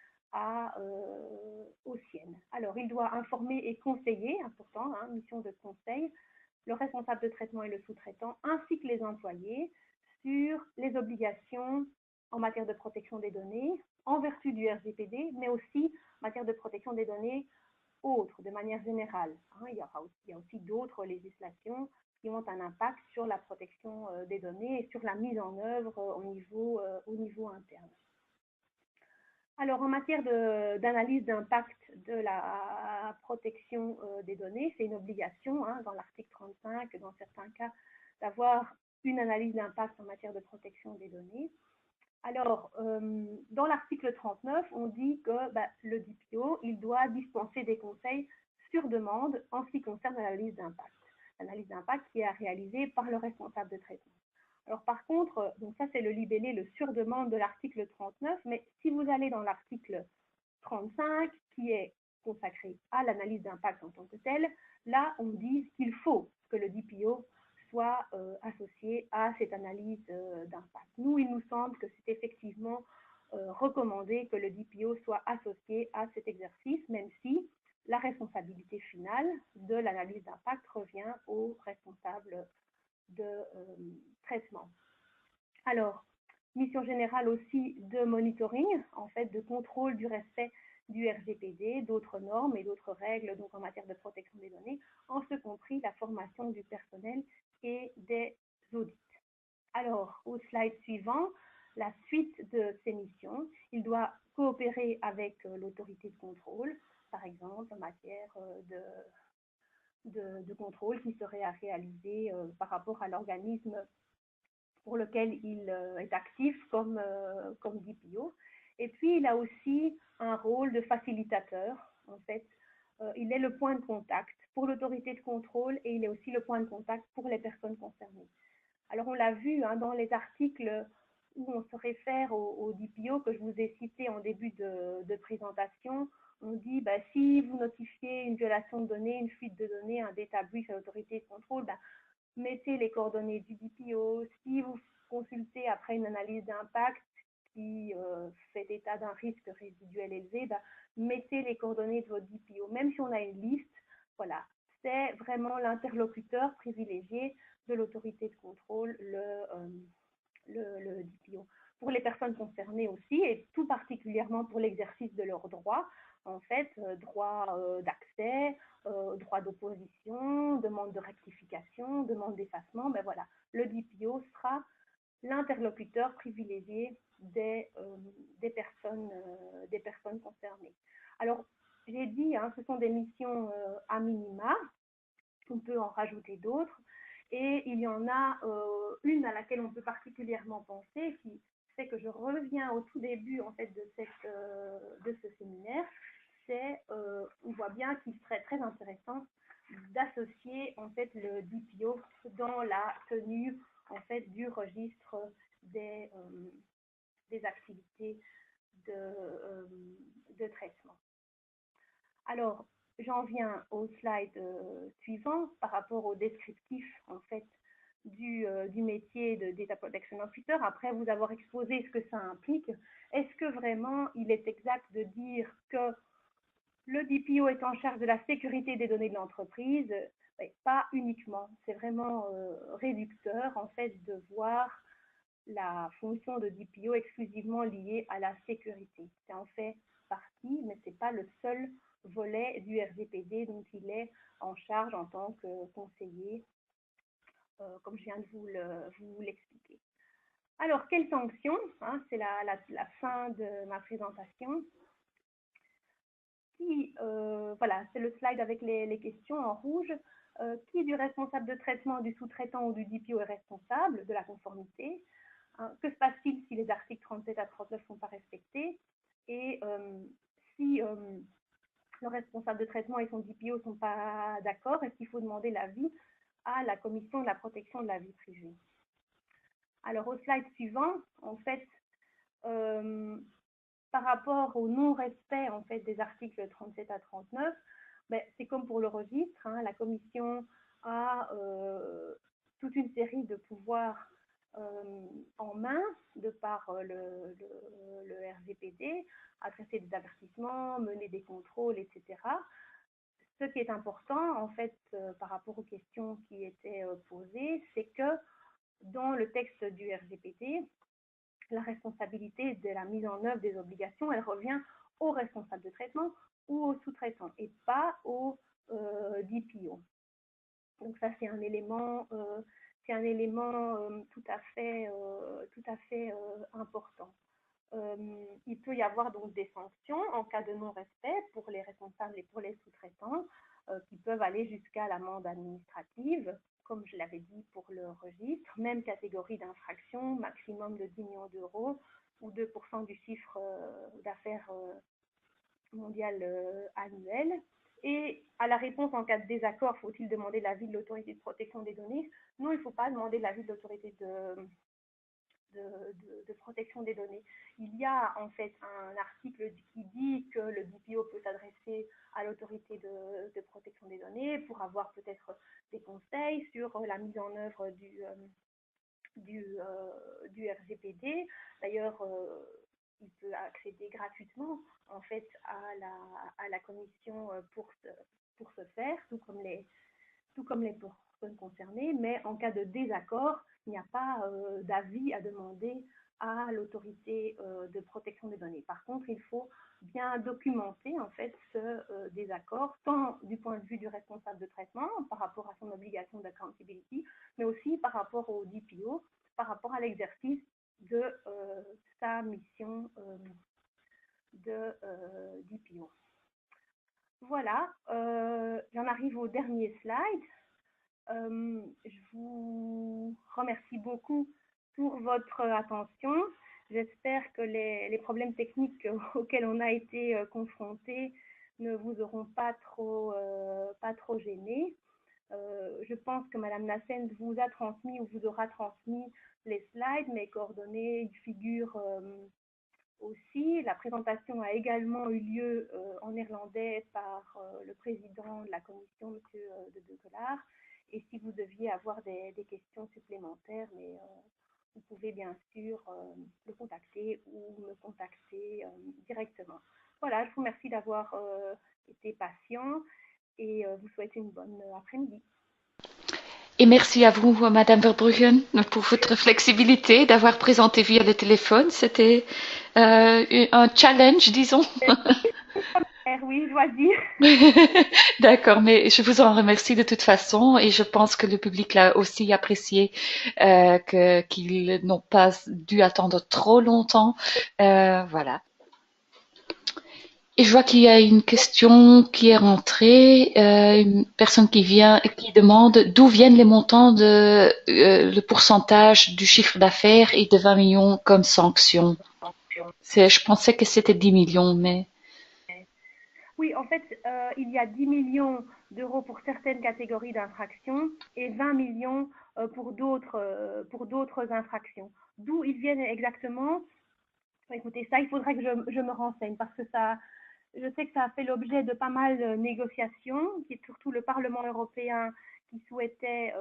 [SPEAKER 3] aux siennes. Alors, il doit informer et conseiller, important, hein, mission de conseil, le responsable de traitement et le sous-traitant, ainsi que les employés, sur les obligations en matière de protection des données, en vertu du RGPD, mais aussi en matière de protection des données autres, de manière générale. Hein, il y a aussi d'autres législations qui ont un impact sur la protection des données et sur la mise en œuvre au niveau interne. Alors, en matière d'analyse d'impact de la protection des données, c'est une obligation hein, dans l'article 35, dans certains cas, d'avoir une analyse d'impact en matière de protection des données. Alors, dans l'article 39, on dit que le DPO, il doit dispenser des conseils sur demande en ce qui concerne l'analyse d'impact. L'analyse d'impact qui est réalisée par le responsable de traitement. Alors par contre, donc ça c'est le libellé, le sur-demande de l'article 39, mais si vous allez dans l'article 35, qui est consacré à l'analyse d'impact en tant que telle, là on dit qu'il faut que le DPO soit associé à cette analyse d'impact. Nous, il nous semble que c'est effectivement recommandé que le DPO soit associé à cet exercice, même si la responsabilité finale de l'analyse d'impact revient au responsable de traitement. Alors, mission générale aussi de monitoring, en fait, de contrôle du respect du RGPD, d'autres normes et d'autres règles donc en matière de protection des données, en ce compris la formation du personnel et des audits. Alors, au slide suivant, la suite de ces missions, il doit coopérer avec l'autorité de contrôle, par exemple en matière de contrôle qui serait à réaliser par rapport à l'organisme pour lequel il est actif comme DPO. Et puis, il a aussi un rôle de facilitateur. En fait, il est le point de contact pour l'autorité de contrôle et il est aussi le point de contact pour les personnes concernées. Alors, on l'a vu hein, dans les articles où on se réfère au DPO que je vous ai cité en début de présentation. On dit, si vous notifiez une violation de données, une fuite de données, un data breach à l'autorité de contrôle, mettez les coordonnées du DPO. Si vous consultez après une analyse d'impact qui fait état d'un risque résiduel élevé, mettez les coordonnées de votre DPO. Même si on a une liste, voilà, c'est vraiment l'interlocuteur privilégié de l'autorité de contrôle, le DPO. Pour les personnes concernées aussi, et tout particulièrement pour l'exercice de leurs droits, en fait, droit d'accès, droit d'opposition, demande de rectification, demande d'effacement, voilà, le DPO sera l'interlocuteur privilégié des personnes concernées. Alors, j'ai dit, hein, ce sont des missions à minima, on peut en rajouter d'autres, et il y en a une à laquelle on peut particulièrement penser, qui fait que je reviens au tout début en fait, de ce séminaire, c'est, on voit bien qu'il serait très intéressant d'associer en fait le DPO dans la tenue en fait du registre des activités de traitement. Alors, j'en viens au slide suivant par rapport au descriptif en fait du métier de Data Protection Officer. Après vous avoir exposé ce que ça implique, est-ce que vraiment il est exact de dire que le DPO est en charge de la sécurité des données de l'entreprise? Pas uniquement. C'est vraiment réducteur en fait de voir la fonction de DPO exclusivement liée à la sécurité. Ça en fait partie, mais ce n'est pas le seul volet du RGPD dont il est en charge en tant que conseiller, comme je viens de vous l'expliquer. Alors, quelles sanctions, hein, c'est la fin de ma présentation. Voilà, c'est le slide avec les questions en rouge. Qui du responsable de traitement, du sous-traitant ou du DPO est responsable de la conformité? Que se passe-t-il si les articles 37 à 39 ne sont pas respectés? Et si le responsable de traitement et son DPO ne sont pas d'accord, est-ce qu'il faut demander l'avis à la commission de la protection de la vie privée? Alors, au slide suivant, en fait, par rapport au non-respect en fait, des articles 37 à 39, ben, c'est comme pour le registre, hein, la commission a toute une série de pouvoirs en main de par le RGPD, adresser des avertissements, mener des contrôles, etc. Ce qui est important, en fait, par rapport aux questions qui étaient posées, c'est que dans le texte du RGPD, la responsabilité de la mise en œuvre des obligations, elle revient au responsable de traitement ou au sous-traitant et pas au DPO. Donc ça, c'est un élément tout à fait important. Il peut y avoir donc des sanctions en cas de non-respect pour les responsables et pour les sous-traitants qui peuvent aller jusqu'à l'amende administrative, comme je l'avais dit pour le registre, même catégorie d'infraction, maximum de 10 millions d'euros ou 2% du chiffre d'affaires mondial annuel. Et à la réponse en cas de désaccord, faut-il demander l'avis de l'autorité de protection des données? Non, il ne faut pas demander l'avis de l'autorité de protection des données. Il y a en fait un article qui dit que le DPO peut s'adresser à l'autorité de protection des données pour avoir peut-être des conseils sur la mise en œuvre du RGPD. D'ailleurs, il peut accéder gratuitement en fait à la commission pour ce faire, tout comme les personnes concernées, mais en cas de désaccord, il n'y a pas d'avis à demander à l'autorité de protection des données. Par contre, il faut bien documenter en fait ce désaccord, tant du point de vue du responsable de traitement par rapport à son obligation d'accountability, mais aussi par rapport au DPO, par rapport à l'exercice de sa mission de DPO. Voilà, j'en arrive au dernier slide. Je vous remercie beaucoup pour votre attention. J'espère que les problèmes techniques auxquels on a été confrontés ne vous auront pas trop gênés. Je pense que Madame Nassens vous a transmis ou vous aura transmis les slides, mes coordonnées y figurent aussi. La présentation a également eu lieu en néerlandais par le président de la commission, M. de Degelard. Et si vous deviez avoir des questions supplémentaires, mais vous pouvez bien sûr le contacter ou me contacter directement. Voilà, je vous remercie d'avoir été patient et vous souhaite une bonne après-midi.
[SPEAKER 1] Et merci à vous, Madame Verbruggen, pour votre flexibilité d'avoir présenté via le téléphone. C'était un challenge, disons.
[SPEAKER 3] Oui, je dois dire.
[SPEAKER 1] D'accord, mais je vous en remercie de toute façon et je pense que le public l'a aussi apprécié, qu'ils n'ont pas dû attendre trop longtemps. Voilà. Et je vois qu'il y a une question qui est rentrée, une personne qui demande d'où viennent les montants le pourcentage du chiffre d'affaires et de 20 millions comme sanction. Je pensais que c'était 10 millions, mais...
[SPEAKER 3] Oui, en fait, il y a 10 millions d'euros pour certaines catégories d'infractions et 20 millions pour d'autres infractions. D'où ils viennent exactement? Écoutez, ça, il faudrait que je me renseigne parce que je sais que ça a fait l'objet de pas mal de négociations, qui est surtout le Parlement européen qui souhaitait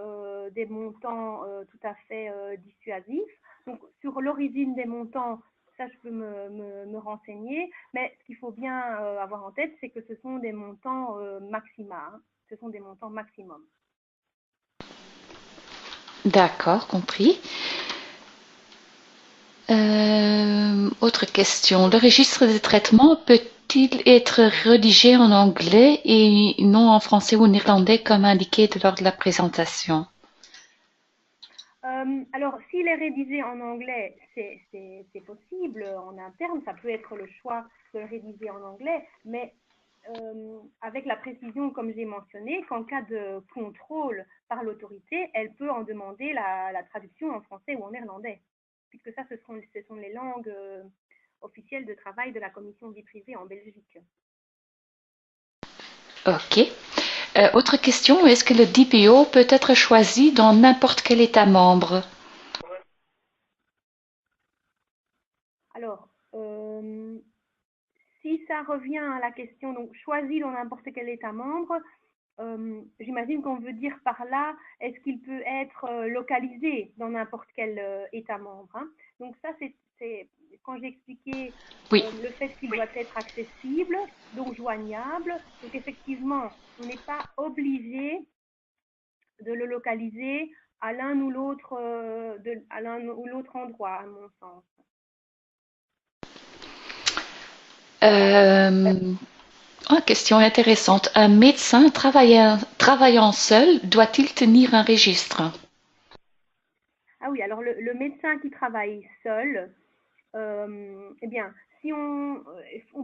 [SPEAKER 3] des montants tout à fait dissuasifs. Donc, sur l'origine des montants, ça, je peux me renseigner, mais ce qu'il faut bien avoir en tête, c'est que ce sont des montants maxima, hein. Ce sont des montants maximum.
[SPEAKER 1] D'accord, compris. Autre question. Le registre de traitement peut-il être rédigé en anglais et non en français ou néerlandais comme indiqué lors de la présentation?
[SPEAKER 3] Alors, s'il est rédigé en anglais, c'est possible en interne, ça peut être le choix de le rédiger en anglais, mais avec la précision, comme j'ai mentionné, qu'en cas de contrôle par l'autorité, elle peut en demander la traduction en français ou en néerlandais, puisque ça, ce sont les langues officielles de travail de la commission vie privée en Belgique.
[SPEAKER 1] Ok. Autre question, est-ce que le DPO peut être choisi dans n'importe quel État membre?
[SPEAKER 3] Alors, si ça revient à la question, donc choisi dans n'importe quel État membre, j'imagine qu'on veut dire par là, est-ce qu'il peut être localisé dans n'importe quel État membre, hein. Donc ça, c'est quand j'ai expliqué
[SPEAKER 1] Oui.
[SPEAKER 3] le fait qu'il doit être accessible, donc joignable. Donc effectivement, on n'est pas obligé de le localiser à l'un ou l'autre endroit, à mon sens.
[SPEAKER 1] Question intéressante. Un médecin travaillant seul doit-il tenir un registre?
[SPEAKER 3] Ah oui, alors le médecin qui travaille seul, eh bien, si on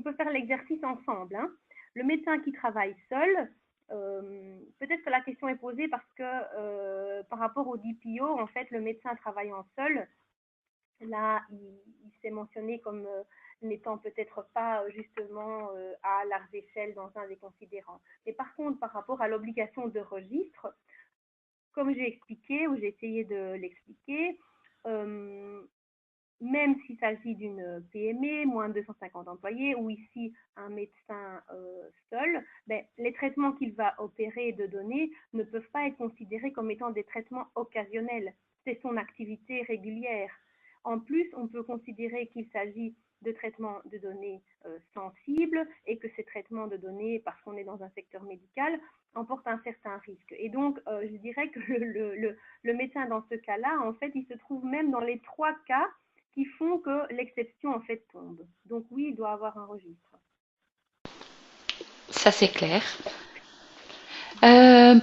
[SPEAKER 3] peut faire l'exercice ensemble, hein. Le médecin qui travaille seul, peut-être que la question est posée parce que par rapport au DPO, en fait, le médecin travaillant seul, là, il s'est mentionné comme n'étant peut-être pas justement à large échelle dans un des considérants. Mais par contre, par rapport à l'obligation de registre, comme j'ai expliqué, ou j'ai essayé de l'expliquer, même s'il s'agit d'une PME, moins de 250 employés, ou ici un médecin seul, ben, les traitements qu'il va opérer de données ne peuvent pas être considérés comme étant des traitements occasionnels. C'est son activité régulière. En plus, on peut considérer qu'il s'agit de traitements de données sensibles et que ces traitements de données, parce qu'on est dans un secteur médical, emportent un certain risque. Et donc, je dirais que le médecin dans ce cas-là, en fait, il se trouve même dans les trois cas qui font que l'exception en fait tombe. Donc oui, il doit avoir un registre.
[SPEAKER 1] Ça, c'est clair.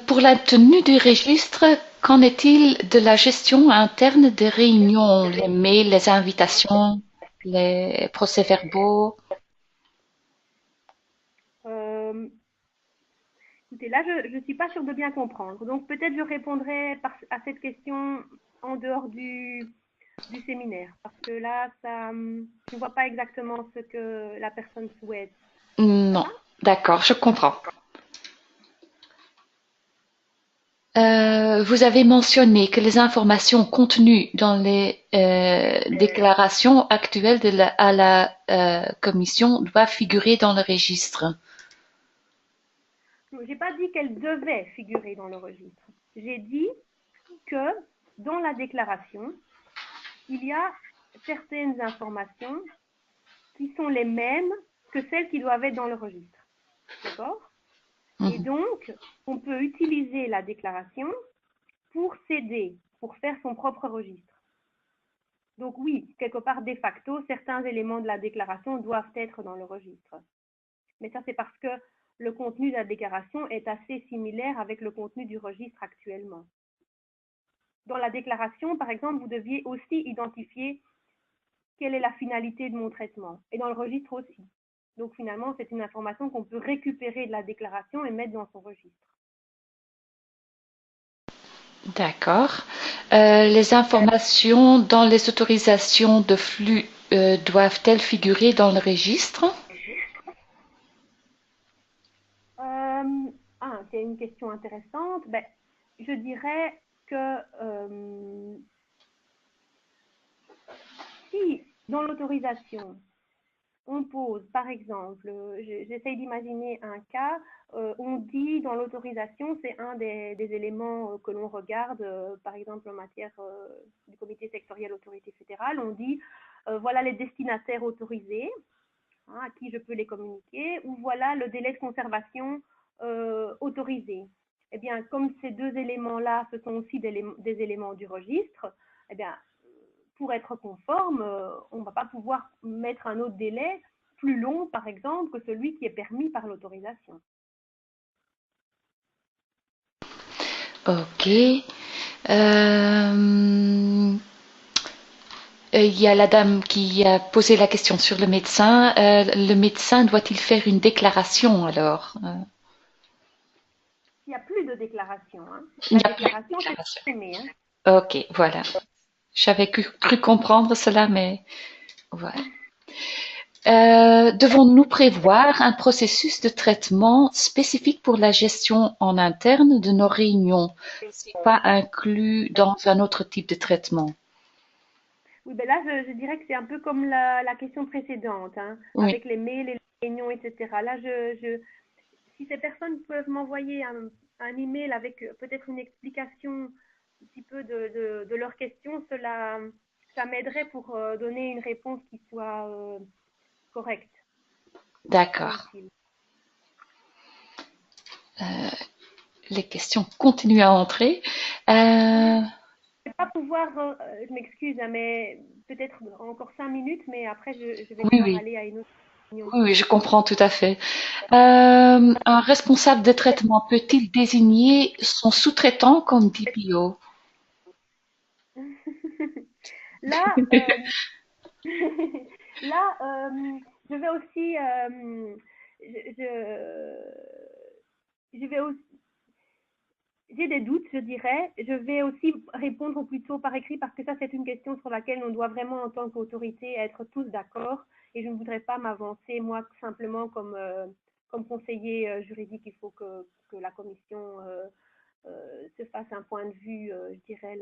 [SPEAKER 1] Pour la tenue du registre, qu'en est-il de la gestion interne des réunions, les mails, les invitations, les procès-verbaux?
[SPEAKER 3] Écoutez, là, je ne suis pas sûre de bien comprendre. Donc peut-être je répondrai à cette question en dehors du séminaire. Parce que là, je ne vois pas exactement ce que la personne souhaite. Ça
[SPEAKER 1] Non,
[SPEAKER 3] va?
[SPEAKER 1] d'accord, je comprends. Vous avez mentionné que les informations contenues dans les déclarations actuelles à la commission doivent figurer dans le registre.
[SPEAKER 3] Je n'ai pas dit qu'elle devait figurer dans le registre. J'ai dit que dans la déclaration, il y a certaines informations qui sont les mêmes que celles qui doivent être dans le registre. D'accord? Et donc, on peut utiliser la déclaration pour s'aider, pour faire son propre registre. Donc oui, quelque part, de facto, certains éléments de la déclaration doivent être dans le registre. Mais ça, c'est parce que le contenu de la déclaration est assez similaire avec le contenu du registre actuellement. Dans la déclaration, par exemple, vous deviez aussi identifier quelle est la finalité de mon traitement. Et dans le registre aussi. Donc finalement, c'est une information qu'on peut récupérer de la déclaration et mettre dans son registre.
[SPEAKER 1] D'accord. Les informations dans les autorisations de flux doivent-elles figurer dans le registre?
[SPEAKER 3] C'est une question intéressante. Ben, je dirais que si dans l'autorisation, on pose, par exemple, j'essaye d'imaginer un cas, on dit dans l'autorisation, c'est un des éléments que l'on regarde, par exemple en matière du comité sectoriel autorité fédérale, on dit voilà les destinataires autorisés, hein, à qui je peux les communiquer, ou voilà le délai de conservation autorisé. Eh bien, comme ces deux éléments-là, ce sont aussi des éléments du registre, eh bien, pour être conforme, on ne va pas pouvoir mettre un autre délai plus long, par exemple, que celui qui est permis par l'autorisation.
[SPEAKER 1] Ok. Il y a la dame qui a posé la question sur le médecin. Le médecin doit-il faire une déclaration alors?
[SPEAKER 3] Il n'y a plus de déclaration. Hein.
[SPEAKER 1] Il
[SPEAKER 3] La
[SPEAKER 1] n'y a plus de
[SPEAKER 3] déclaration, c'est
[SPEAKER 1] déclaration.
[SPEAKER 3] exprimé. Hein.
[SPEAKER 1] Ok, voilà. J'avais cru comprendre cela, mais voilà. Devons-nous prévoir un processus de traitement spécifique pour la gestion en interne de nos réunions? C'est pas inclus dans un autre type de traitement.
[SPEAKER 3] Oui, ben là, je dirais que c'est un peu comme la question précédente, hein,
[SPEAKER 1] Oui,
[SPEAKER 3] avec les mails et les réunions, etc. Là, si ces personnes peuvent m'envoyer un email avec peut-être une explication un petit peu de leurs questions, ça m'aiderait pour donner une réponse qui soit correcte et
[SPEAKER 1] d'accord.
[SPEAKER 3] utile.
[SPEAKER 1] Les questions continuent à entrer. Euh,
[SPEAKER 3] Je ne vais pas pouvoir, je m'excuse, hein, mais peut-être encore 5 minutes, mais après, je vais
[SPEAKER 1] oui,
[SPEAKER 3] devoir
[SPEAKER 1] oui,
[SPEAKER 3] aller à une autre réunion.
[SPEAKER 1] oui, oui, je comprends tout à fait. Un responsable de traitement peut-il désigner son sous-traitant comme DPO?
[SPEAKER 3] Là, là, je vais aussi, je vais aussi, j'ai des doutes, je dirais. Je vais aussi répondre plutôt par écrit parce que ça, c'est une question sur laquelle on doit vraiment, en tant qu'autorité, être tous d'accord. Et je ne voudrais pas m'avancer, moi, simplement comme conseiller juridique. Il faut que la commission se fasse un point de vue, je dirais,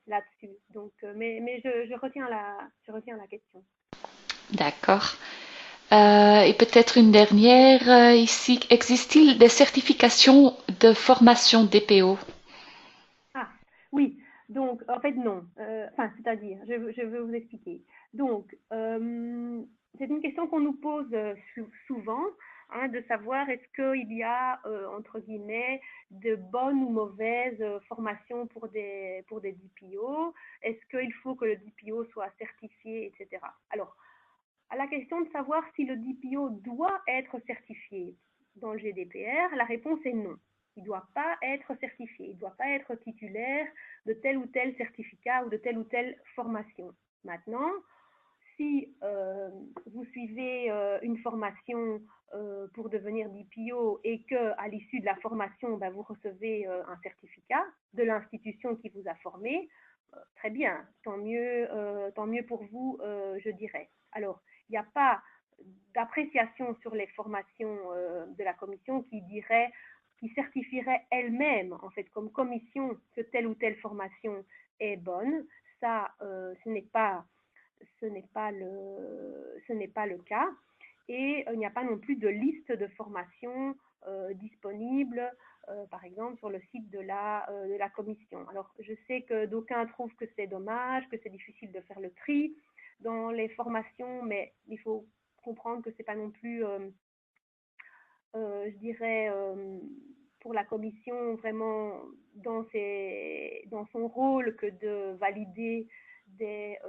[SPEAKER 3] là-dessus. Donc, mais je retiens la question.
[SPEAKER 1] D'accord. Et peut-être une dernière ici. Existe-t-il des certifications de formation DPO?
[SPEAKER 3] Ah, oui. Donc, en fait, non. Enfin, c'est-à-dire, je veux vous expliquer. Donc, c'est une question qu'on nous pose souvent, hein, de savoir est-ce qu'il y a, entre guillemets, de bonnes ou mauvaises formations pour des DPO. Est-ce qu'il faut que le DPO soit certifié, etc. Alors, à la question de savoir si le DPO doit être certifié dans le GDPR, la réponse est non. Il ne doit pas être certifié, il ne doit pas être titulaire de tel ou tel certificat ou de telle ou telle formation. Maintenant, si vous suivez une formation pour devenir DPO et qu'à l'issue de la formation, ben, vous recevez un certificat de l'institution qui vous a formé, très bien, tant mieux pour vous, je dirais. Alors, il n'y a pas d'appréciation sur les formations de la commission qui certifierait elle-même, en fait, comme commission, que telle ou telle formation est bonne. Ça, ce n'est pas le cas. Et il n'y a pas non plus de liste de formations disponibles, par exemple, sur le site de la commission. Alors, je sais que d'aucuns trouvent que c'est dommage, que c'est difficile de faire le tri dans les formations, mais il faut comprendre que ce n'est pas non plus, je dirais, pour la commission vraiment dans son rôle que de valider des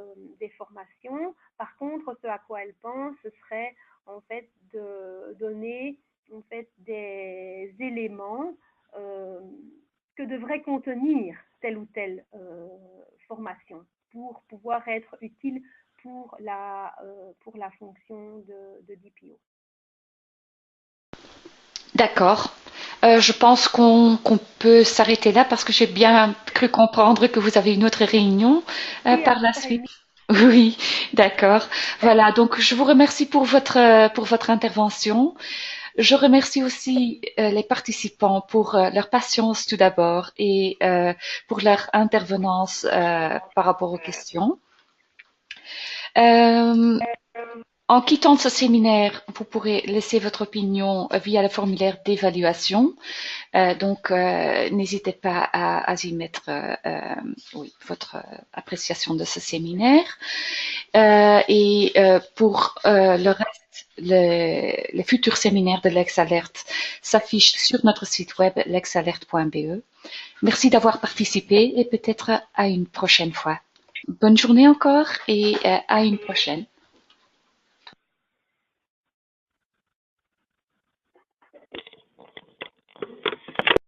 [SPEAKER 3] formations. Par contre, ce à quoi elle pense, ce serait en fait de donner en fait des éléments que devrait contenir telle ou telle formation pour pouvoir être utile pour la fonction de DPO.
[SPEAKER 1] D'accord. Je pense qu'on peut s'arrêter là parce que j'ai bien cru comprendre que vous avez une autre réunion
[SPEAKER 3] Oui,
[SPEAKER 1] par la
[SPEAKER 3] à
[SPEAKER 1] suite. Oui, d'accord. Voilà, donc je vous remercie pour votre intervention. Je remercie aussi les participants pour leur patience tout d'abord et pour leur intervenance par rapport aux questions. Euh, En quittant ce séminaire, vous pourrez laisser votre opinion via le formulaire d'évaluation. Donc, n'hésitez pas à y mettre oui, votre appréciation de ce séminaire. Pour le reste, les futurs séminaires de LexAlert s'affichent sur notre site web lexalert.be. Merci d'avoir participé et peut-être à une prochaine fois. Bonne journée encore et à une prochaine.